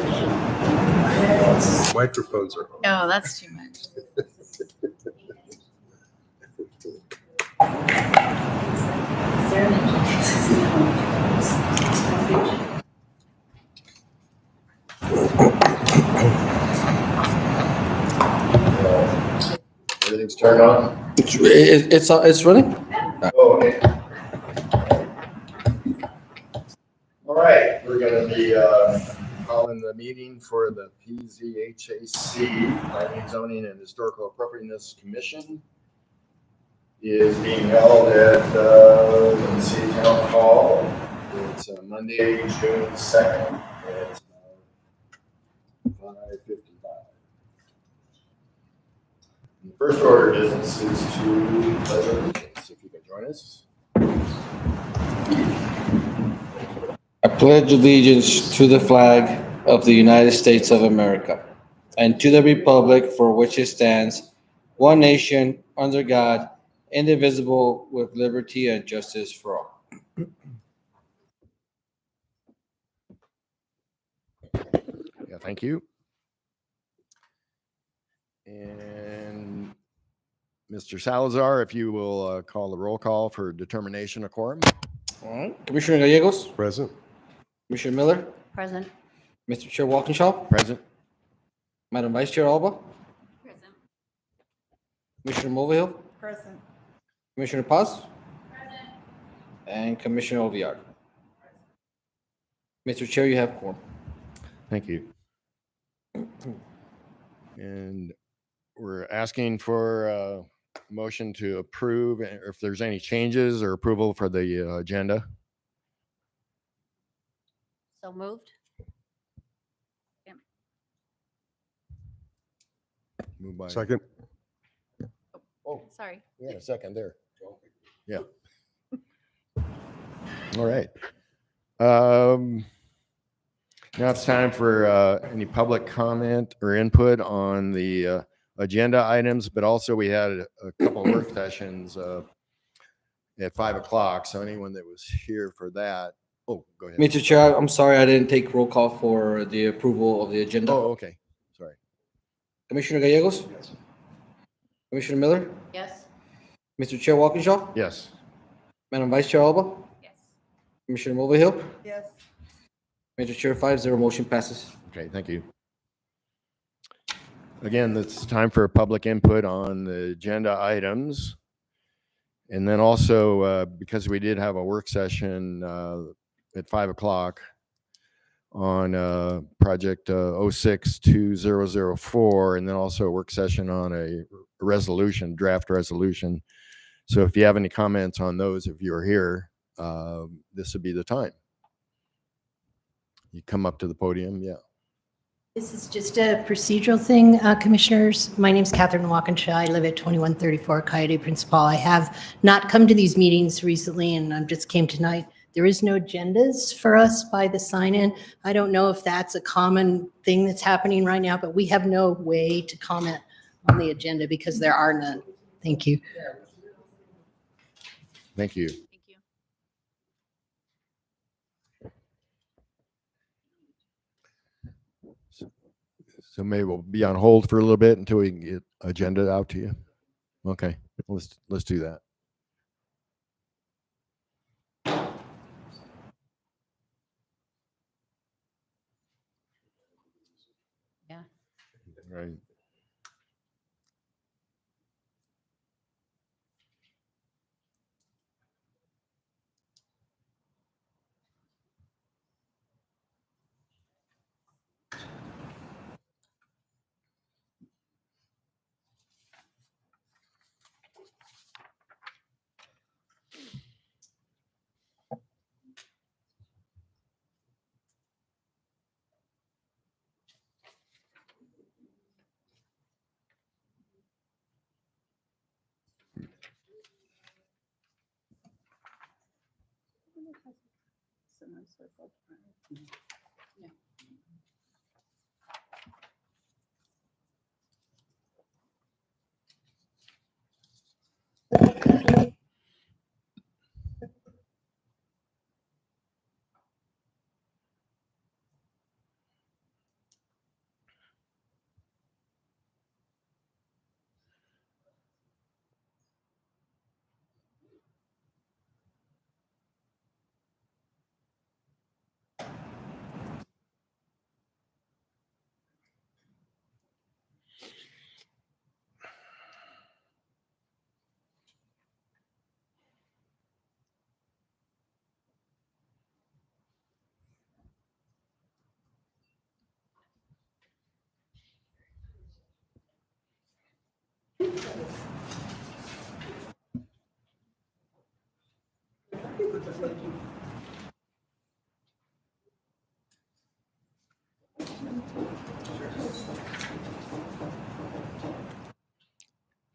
Microphones are on. No, that's too much. Everything's turned on? It's running? Oh, okay. All right, we're gonna be calling the meeting for the PZHAC, Planning, Zoning, and Historical Appropriateness Commission. Is being held at the City Town Hall. It's Monday, June 2nd, at 5:55. The first order of business is to pledge allegiance. If you can join us. I pledge allegiance to the flag of the United States of America and to the republic for which it stands, one nation, under God, indivisible, with liberty and justice for all. Yeah, thank you. And Mr. Salazar, if you will call the roll call for determination of quorum. All right, Commissioner Gallegos, Present. Commissioner Miller, Present. Mr. Chair Walkinshaw, Present. Madam Vice Chair Alba, Present. Commissioner Mulvihill, Present. Commissioner Paz, and Commissioner Oviar. Mr. Chair, you have quorum. Thank you. And we're asking for a motion to approve, or if there's any changes or approval for the agenda. So moved. Moved by. Second. Oh, Sorry. yeah, a second there. Yeah. All right. Now it's time for any public comment or input on the agenda items, but also we had a couple work sessions at 5 o'clock. So anyone that was here for that, oh, go ahead. Mr. Chair, I'm sorry I didn't take roll call for the approval of the agenda. Oh, okay. Sorry. Commissioner Gallegos? Yes. Commissioner Miller? Yes. Mr. Chair Walkinshaw? Yes. Madam Vice Chair Alba? Yes. Commissioner Mulvihill? Yes. Mr. Chair, 5-0, motion passes. Okay, thank you. Again, it's time for public input on the agenda items. And then also, because we did have a work session at 5 o'clock on project 062004, and then also a work session on a resolution, draft resolution. So if you have any comments on those, if you're here, this would be the time. You come up to the podium, yeah. This is just a procedural thing, Commissioners. My name is Catherine Walkinshaw. I live at 2134 Coyote Principal. I have not come to these meetings recently, and I just came tonight. There is no agendas for us by the sign-in. I don't know if that's a common thing that's happening right now, but we have no way to comment on the agenda because there are none. Thank you. Thank you. Thank you. So maybe we'll be on hold for a little bit until we can get agenda out to you. Okay, let's do that. Yeah. Right.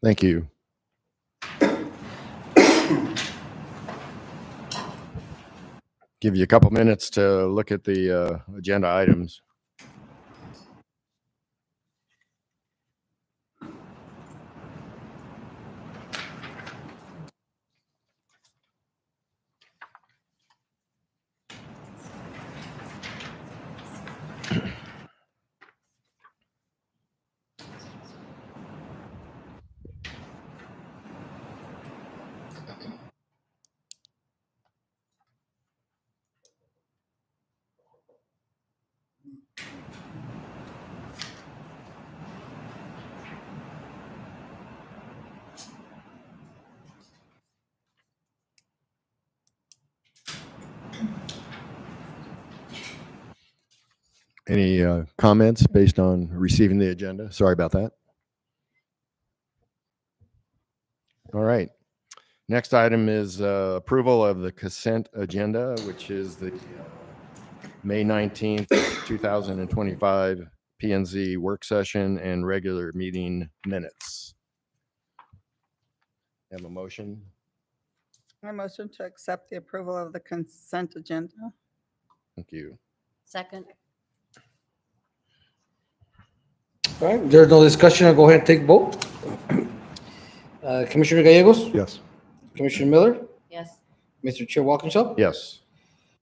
Thank you. Give you a couple minutes to look at the agenda items. Any comments based on receiving the agenda? Sorry about that. All right. Next item is approval of the consent agenda, which is the May 19th, 2025 P&Z work session and regular meeting minutes. Have a motion? I motion to accept the approval of the consent agenda. Thank you. Second. All right, there's no discussion. I'll go ahead and take vote. Commissioner Gallegos? Yes. Commissioner Miller? Yes. Mr. Chair Walkinshaw? Yes.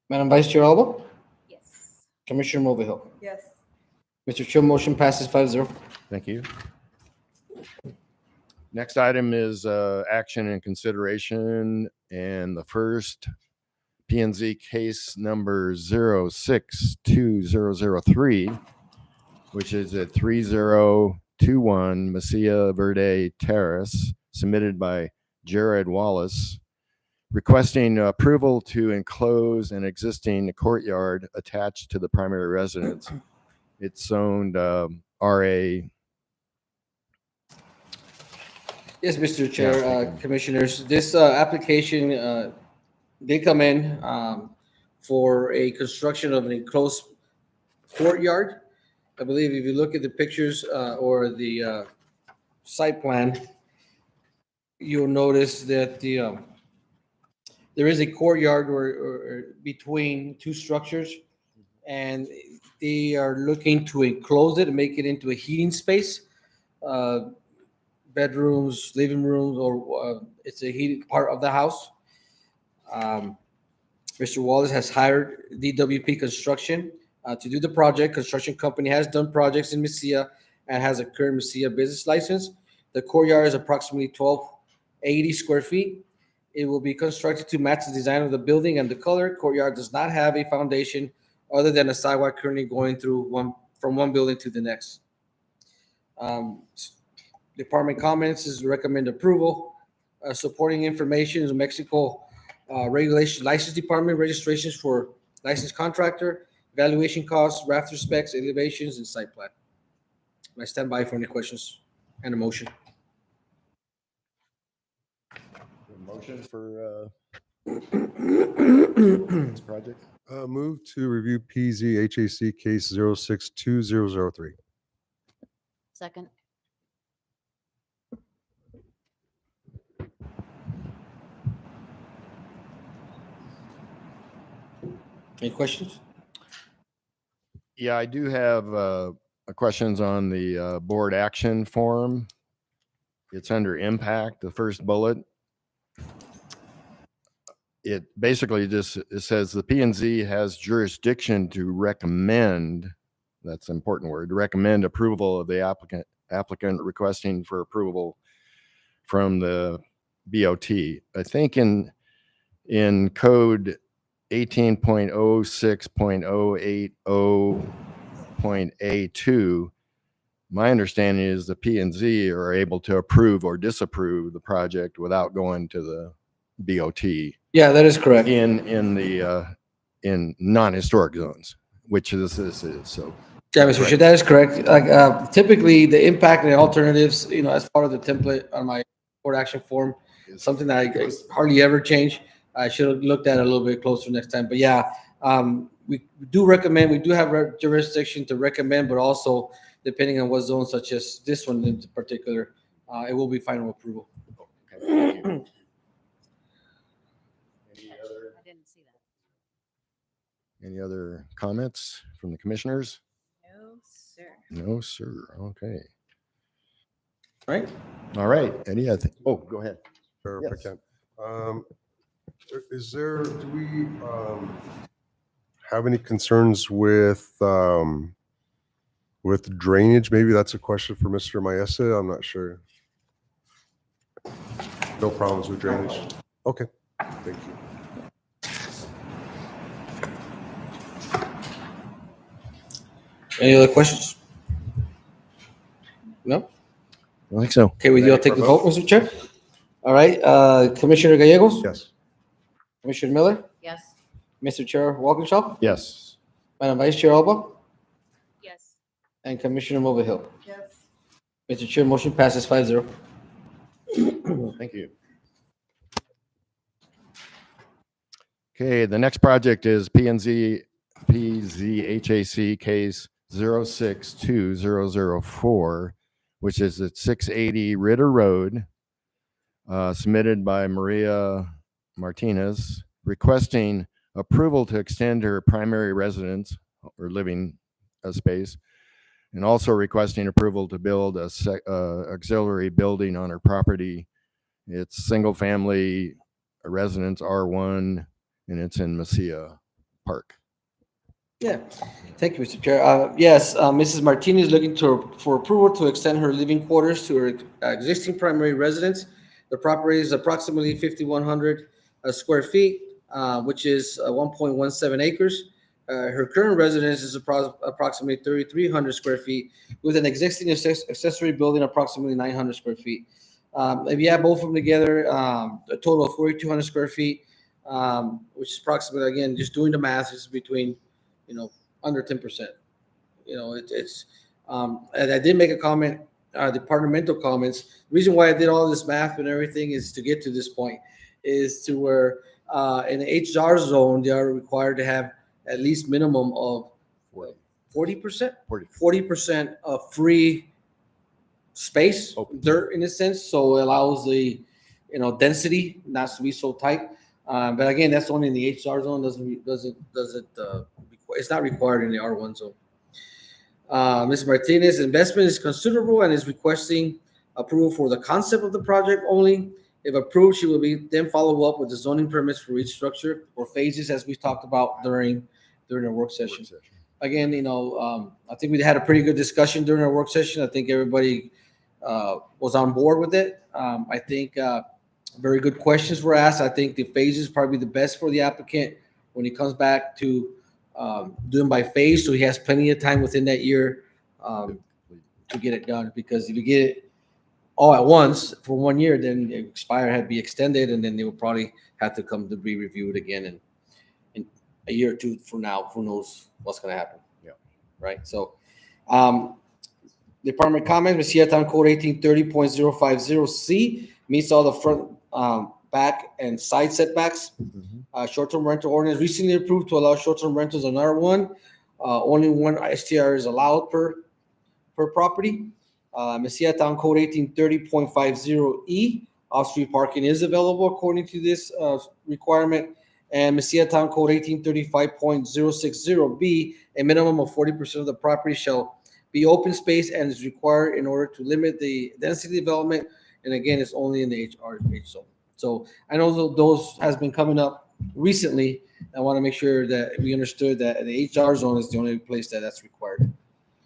Madam Vice Chair Alba? Yes. Commissioner Mulvihill? Yes. Mr. Chair, motion passes 5-0. Thank you. Next item is action and consideration, and the first P&Z case number 062003, which is at 3021 Mesilla Verde Terrace, submitted by Jared Wallace, requesting approval to enclose an existing courtyard attached to the primary residence. It's zoned RA. Yes, Mr. Chair, Commissioners, this application did come in for a construction of an enclosed courtyard. I believe if you look at the pictures or the site plan, you'll notice that there is a courtyard or between two structures, and they are looking to enclose it and make it into a heating space. Bedrooms, living rooms, or it's a heated part of the house. Mr. Wallace has hired DWP Construction to do the project. Construction company has done projects in Mesilla and has a current Mesilla business license. The courtyard is approximately 1,280 square feet. It will be constructed to match the design of the building and the color. Courtyard does not have a foundation other than a sidewalk currently going through from one building to the next. Department comments is recommend approval. Supporting information is Mexico regulation license department registrations for licensed contractor, evaluation costs, rafter specs, elevations, and site plan. I stand by for any questions and a motion. Motion for this project? Move to review PZHAC case 062003. Second. Any questions? Yeah, I do have questions on the board action form. It's under impact, the first bullet. It basically just, it says the P&Z has jurisdiction to recommend, that's an important word, recommend approval of the applicant requesting for approval from the BOT. I think in code 18.06.080.A2, my understanding is the P&Z are able to approve or disapprove the project without going to the BOT. Yeah, that is correct. In non-historic zones, which this is. So Yeah, Mr. Chair, that is correct. Like typically, the impact and the alternatives, as part of the template on my board action form, something that I hardly ever change. I should have looked at it a little bit closer next time. But yeah, we do recommend, we do have jurisdiction to recommend, but also depending on what zone, such as this one in particular, it will be final approval. Okay, thank you. I didn't see that. Any other comments from the commissioners? No, sir. No, sir. Okay. Right? All right. Any other? Oh, go ahead. Or if I Yes. can. Do we have any concerns with drainage? Maybe that's a question for Mr. Maese. I'm not sure. No problems with drainage? Okay, thank you. Any other questions? No? I don't think so. Okay, we will take the vote, Mr. Chair. All right, Commissioner Gallegos? Yes. Commissioner Miller? Yes. Mr. Chair Walkinshaw? Yes. Madam Vice Chair Alba? Yes. And Commissioner Mulvihill? Yes. Mr. Chair, motion passes 5-0. Thank you. Okay, the next project is PZHAC case 062004, which is at 680 Ritter Road, submitted by Maria Martinez, requesting approval to extend her primary residence or living space, and also requesting approval to build a auxiliary building on her property. It's single-family residence R1, and it's in Mesilla Park. Yeah, thank you, Mr. Chair. Yes, Mrs. Martinez is looking for approval to extend her living quarters to her existing primary residence. The property is approximately 5,100 square feet, which is 1.17 acres. Her current residence is approximately 3,300 square feet with an existing accessory building approximately 900 square feet. If you add both of them together, a total of 4,200 square feet, which is approximately, again, just doing the math, is between, under 10%. It's and I did make a comment, departmental comments. The reason why I did all this math and everything is to get to this point, is to where in the HR zone, they are required to have at least minimum of 40%? 40% of free space, dirt in a sense, so it allows the density not to be so tight. But again, that's only in the HR zone. It's not required in the R1 zone. Ms. Martinez' investment is considerable and is requesting approval for the concept of the project only. If approved, she will then follow up with the zoning permits for each structure or phases, as we talked about during the work session. Again, I think we had a pretty good discussion during our work session. I think everybody was on board with it. I think very good questions were asked. I think the phase is probably the best for the applicant when he comes back to do them by phase, so he has plenty of time within that year to get it done. Because if you get it all at once for 1 year, then the expire had to be extended, and then they will probably have to come to be reviewed again in a year or two from now. Who knows what's going to happen? Yeah. Right. So, department comments: Mesilla Town Code 1830.050C meets all the front, back, and side setbacks. Short-term rental ordinance recently approved to allow short-term rentals on R1. Only one STR is allowed per property. Mesilla Town Code 1830.50E, off-street parking is available according to this requirement. And Mesilla Town Code 1835.060B, a minimum of 40% of the property shall be open space and is required in order to limit the density development. And again, it's only in the HR zone. So I know those has been coming up recently. I want to make sure that we understood that the HR zone is the only place that's required.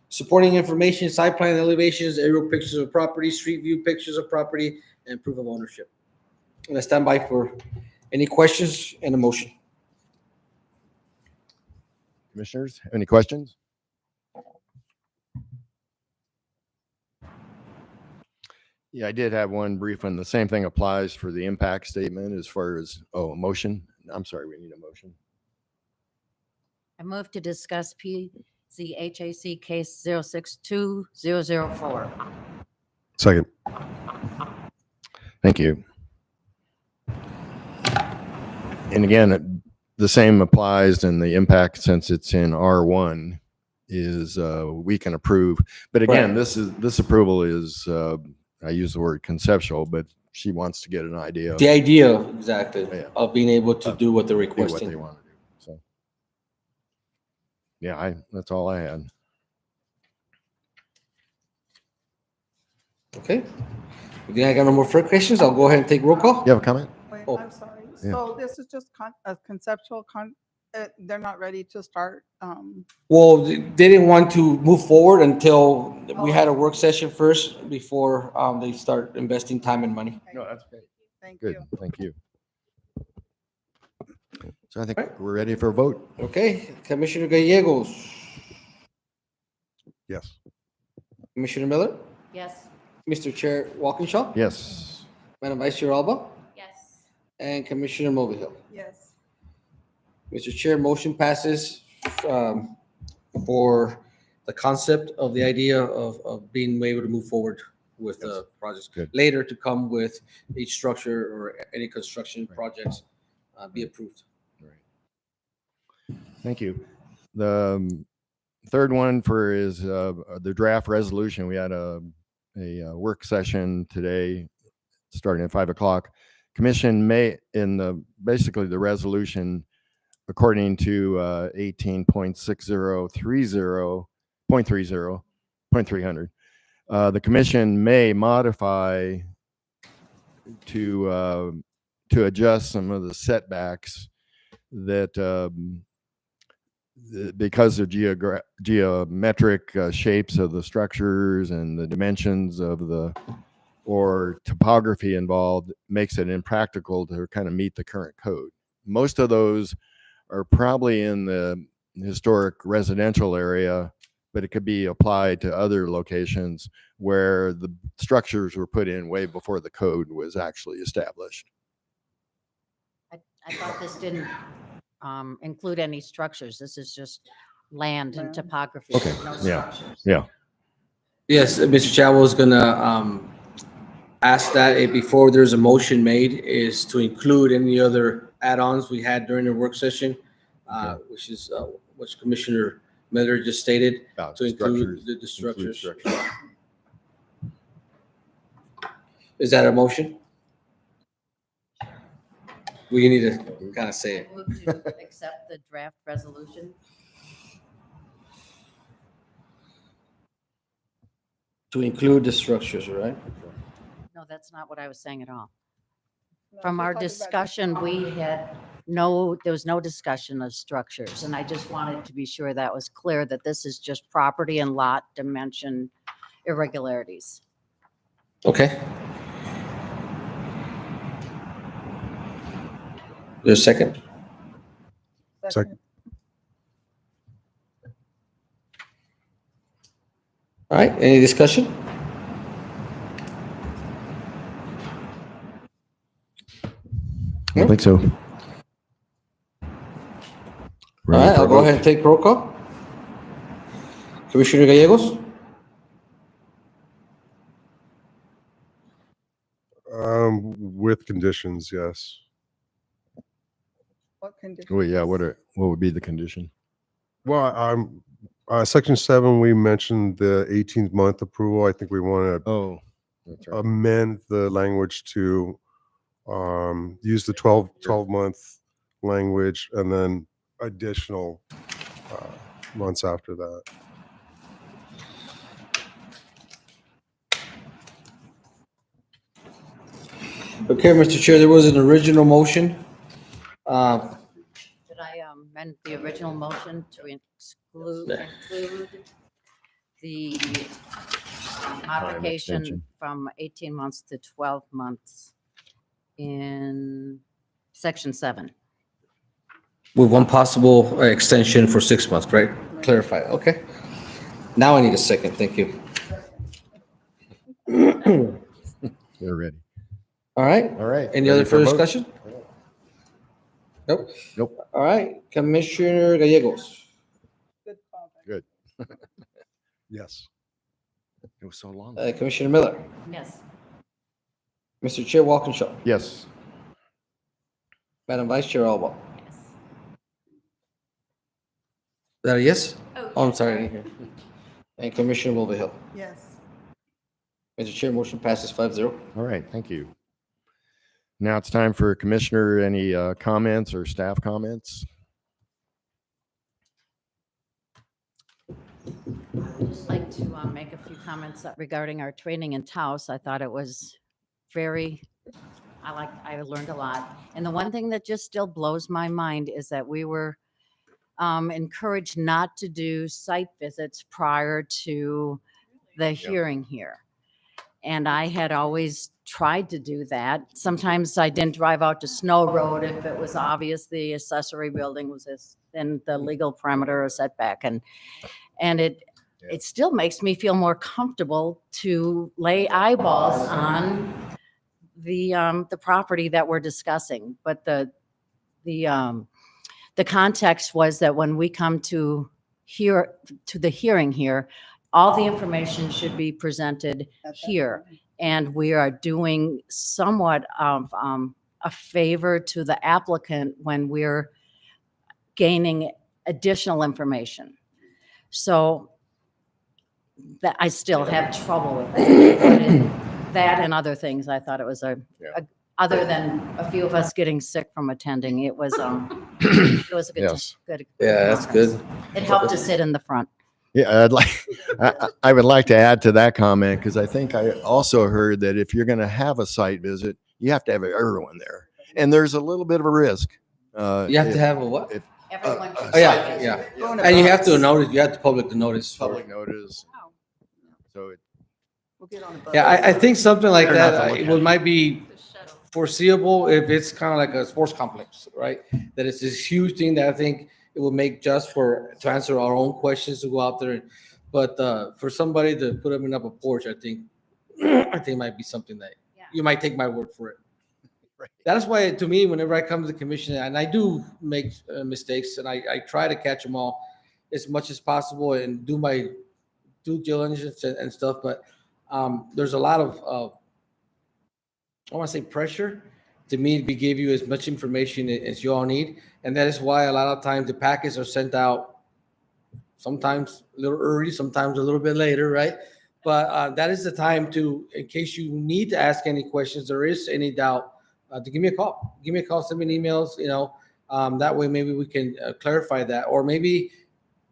Supporting information: site plan elevations, aerial pictures of property, street view pictures of property, and proof of ownership. And I stand by for any questions and a motion. Commissioners, any questions? Yeah, I did have one brief one. The same thing applies for the impact statement as far as, a motion. I'm sorry, we need a motion. I move to discuss PZHAC case 062004. Second. Thank you. And again, the same applies, and the impact, since it's in R1, is we can approve. But again, Right. this approval is, I use the word conceptual, but she wants to get an idea of The idea, exactly, Yeah. of being able to do what they're do what they requesting. want to do. So, yeah, that's all I had. Okay. If I got no more further questions, I'll go ahead and take roll call. You have a comment? Wait, Oh. I'm sorry. Yeah. So this is just a conceptual they're not ready to start, Well, they didn't want to move forward until we had a work session first before they start investing time and money. No, that's great. thank Good, you. thank you. So I think Right. we're ready for a vote. Okay, Commissioner Gallegos, Yes. Commissioner Miller, Yes. Mr. Chair Walkinshaw, Yes. Madam Vice Chair Alba, Yes. and Commissioner Mulvihill. Yes. Mr. Chair, motion passes for the concept of the idea of being able to move forward with the projects. Good. Later to come with each structure or any construction projects be approved. Thank you. The third one is the draft resolution. We had a work session today, starting at 5:00. Commission may, basically the resolution, according to 18.6030.300, the commission may modify to adjust some of the setbacks that because of geometric shapes of the structures and the dimensions of or topography involved, makes it impractical to kind of meet the current code. Most of those are probably in the historic residential area, but it could be applied to other locations where the structures were put in way before the code was actually established. I thought this didn't include any structures. This is just land and topography. Okay, No yeah. structures. Yeah. Yes, Mr. Chow was gonna ask that before there's a motion made is to include any other add-ons we had during the work session, which is what Commissioner Miller just stated, to include the structures. Is that a motion? We need to kind of say it. I move to accept the draft resolution. To include the structures, right? No, that's not what I was saying at all. No, From she's our talking about discussion, there was no discussion of structures. And I just wanted to be sure that was clear, that this is just property and lot dimension irregularities. Okay. There's a second? Second. All right, any discussion? I don't think so. All right, I'll go ahead and take roll call. Commissioner Gallegos? With conditions, yes. What conditions? Oh, yeah, what would be the condition? Well, section 7, we mentioned the 18th month approval. I think we want to Oh, that's right. amend the language to use the 12-month language and then additional months after that. Okay, Mr. Chair, there was an original motion. Did I amend the original motion to include the modification extension. from 18 months to 12 months in section 7? With one possible extension for 6 months, right? Clarify, okay. Now I need a second, thank you. They're ready. All right, All right. any ready other for a further vote? discussion? Nope. Nope. All right, Commissioner Gallegos. Good call. Good. Yes. It was so long. Commissioner Miller. Yes. Mr. Chair Walkinshaw. Yes. Madam Vice Chair Alba. Yes. Is that a yes? Oh, I'm sorry, I didn't hear. And Commissioner Mulvihill. Yes. Mr. Chair, motion passes 5-0. All right, thank you. Now it's time for Commissioner, any comments or staff comments? I'd just like to make a few comments regarding our training in Taos. I thought it was I learned a lot. And the one thing that just still blows my mind is that we were encouraged not to do site visits prior to the hearing here. And I had always tried to do that. Sometimes I didn't drive out to Snow Road if it was obvious the accessory building was in the legal parameter or setback. And it still makes me feel more comfortable to lay eyeballs on the property that we're discussing. But the context was that when we come to the hearing here, all the information should be presented here. And we are doing somewhat of a favor to the applicant when we're gaining additional information. So that I still have trouble with that. That and other things, I thought it was other than a few of us getting sick from attending, it was a good. Yes. Good. Yeah, that's good. It helped to sit in the front. Yeah, I would like to add to that comment, because I think I also heard that if you're going to have a site visit, you have to have everyone there. And there's a little bit of a risk. You have to have a what? Everyone. Oh, yeah. And you have to notice, you have to public the notice. Public notice. So We'll get on a bus. Yeah, I think something like Better not that, to look it at. might be foreseeable if it's kind of like a sports complex, right? That it's this huge thing that I think it would make just to answer our own questions to go out there. But for somebody to put them up a porch, I think might be something that you might take my word for it. Right. That's why, to me, whenever I come to the commission, and I do make mistakes, and I try to catch them all as much as possible and do my due diligence and stuff, but there's a lot of I want to say pressure to me to give you as much information as you all need, and that is why a lot of times the packets are sent out sometimes a little early, sometimes a little bit later, right? But that is the time to, in case you need to ask any questions, there is any doubt, to give me a call. Give me a call, send me emails, that way maybe we can clarify that, or maybe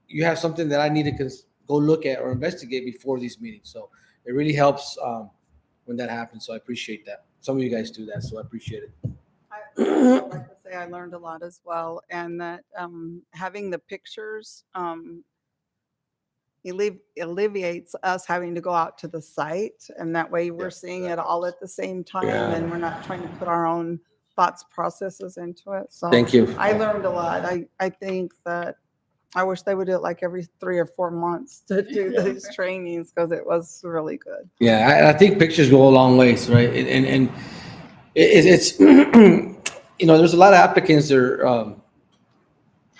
you have something that I need to go look at or investigate before these meetings. So it really helps when that happens. So I appreciate that. Some of you guys do that, so I appreciate it. I'd like to say I learned a lot as well, and that having the pictures alleviates us having to go out to the site, and that way we're seeing it all at the same time, and we're not trying to put our own thoughts, processes into it. So Thank you. I learned a lot. I think that I wish they would do it like every 3 or 4 months to do these trainings, because it was really good. Yeah, I think pictures go a long ways, right? And it's there's a lot of applicants that are,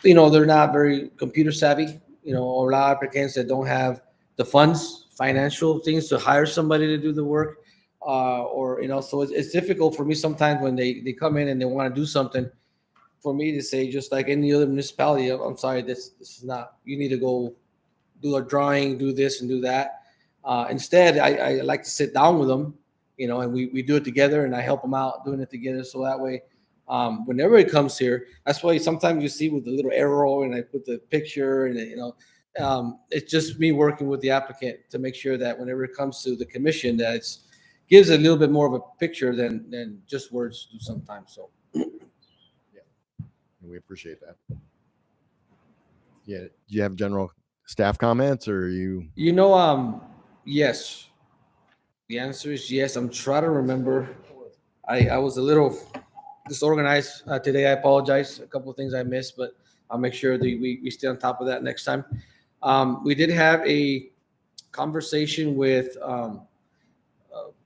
they're not very computer savvy, or a lot of applicants that don't have the funds, financial things to hire somebody to do the work, so it's difficult for me sometimes when they come in and they want to do something, for me to say, just like any other municipality, I'm sorry, this is not, you need to go do a drawing, do this and do that. Instead, I like to sit down with them, and we do it together, and I help them out doing it together. So that way, whenever it comes here, that's why sometimes you see with the little arrow and I put the picture and, it's just me working with the applicant to make sure that whenever it comes to the commission, that it gives a little bit more of a picture than just words do sometimes. So. we appreciate that. Yeah. Do you have general staff comments, or are you? Yes. The answer is yes. I'm trying to remember. I was a little disorganized today. I apologize. A couple of things I missed, but I'll make sure that we stay on top of that next time. We did have a conversation with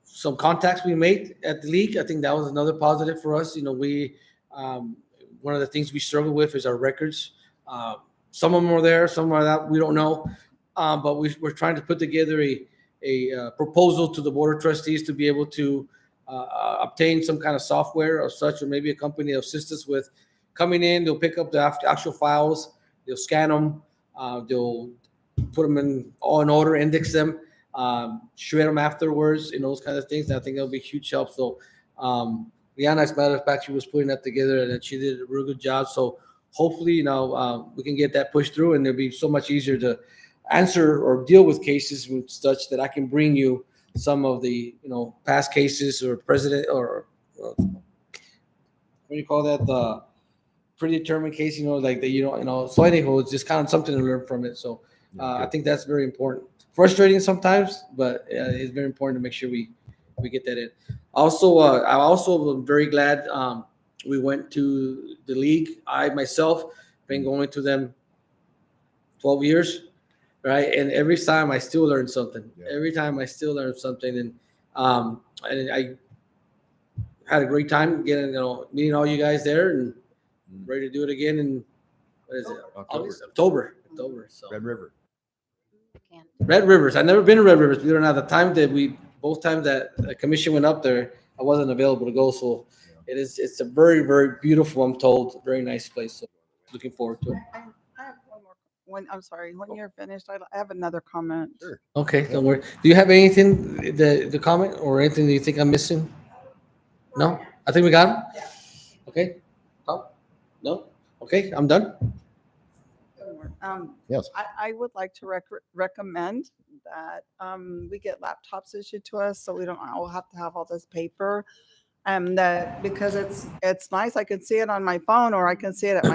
some contacts we made at the league. I think that was another positive for us. One of the things we struggle with is our records. Some of them are there, some are not. We don't know, but we're trying to put together a proposal to the board of trustees to be able to obtain some kind of software or such, or maybe a company will assist us with coming in. They'll pick up the actual files, they'll scan them, they'll put them all in order, index them, shred them afterwards, those kind of things. And I think that'll be a huge help. So, Liana, as a matter of fact, she was putting that together and she did a real good job. So hopefully, we can get that pushed through and it'll be so much easier to answer or deal with cases with such that I can bring you some of the, past cases or president or what do you call that? The predetermined case, like that, so anyhow, it's just kind of something to learn from it. So I think that's very important. Frustrating sometimes, but it's very important to make sure we get that in. Also, I also am very glad we went to the league. I myself been going to them 12 years, right? And every time I still learn something. Yeah. Every time I still learn something, and I had a great time getting meeting all you guys there, and ready to do it again. And what is it? October. So Red River. Red Rivers. I've never been to Red Rivers. We don't have the time that both times that the commission went up there, I wasn't available to go. So it's a very, very beautiful, I'm told, very nice place. So looking forward to it. I have one more. I'm sorry, when you're finished, I have another comment. Sure. Okay, don't worry. Do you have anything the comment or anything that you think I'm missing? No, I think we got him. Okay, Tom? No. Okay, I'm done. Yes. I would like to recommend that we get laptops issued to us so we don't all have to have all this paper. That because it's nice, I can see it on my phone or I can see it at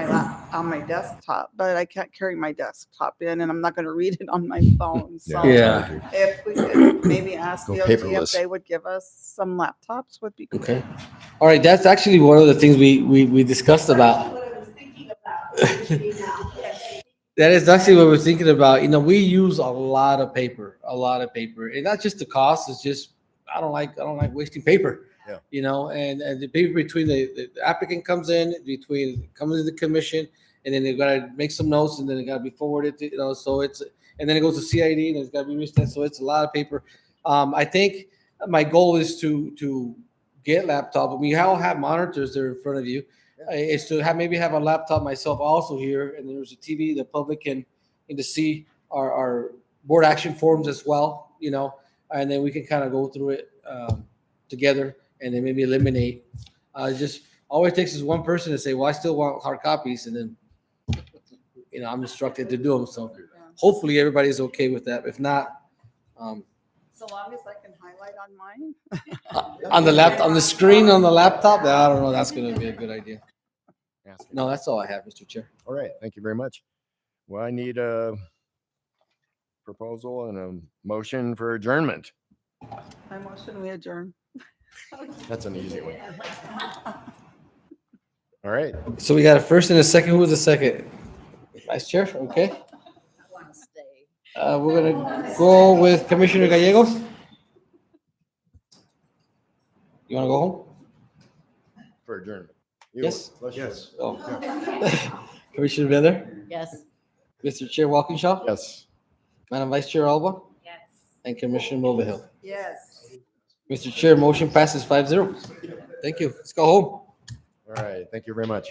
on my desktop, but I can't carry my desktop in, and I'm not going to read it on my phone. So Yeah. if we could maybe ask Go DOT if paperless. they would give us some laptops, would be great. Okay. All right. That's actually one of the things we discussed about. What I was thinking about. That is actually what we're thinking about. We use a lot of paper, and not just the cost. It's just I don't like wasting paper. Yeah. And the paper between the applicant comes in, comes to the commission, and then they've got to make some notes, and then it got to be forwarded to so and then it goes to CID, and it's got to be resent. So it's a lot of paper. I think my goal is to get laptop. We all have monitors there in front of you. Is to have a laptop myself also here, and there's a TV the public can to see our board action forms as well, and then we can kind of go through it together, and then maybe eliminate. Just all it takes is one person to say, "Well, I still want hard copies," and then I'm instructed to do them. So hopefully everybody's okay with that. If not, So long as I can highlight on mine. on the screen on the laptop, I don't know. That's going to be a good idea. No, that's all I have, Mr. Chair. All right. Thank you very much. Well, I need a proposal and a motion for adjournment. I motion we adjourn. That's an easy one. All right. So we got a first and a second. Who was the second? Vice Chair. Okay. I want to stay. We're gonna go with Commissioner Gallegos. You want to go home? For adjournment. Yes. Yes. Oh. Commissioner Bender, Yes. Mr. Chair Walkinshaw, Yes. Madam Vice Chair Alba, Yes. and Commissioner Mulvihill. Yes. Mr. Chair, motion passes 5-0. Thank you. Let's go home. All right. Thank you very much.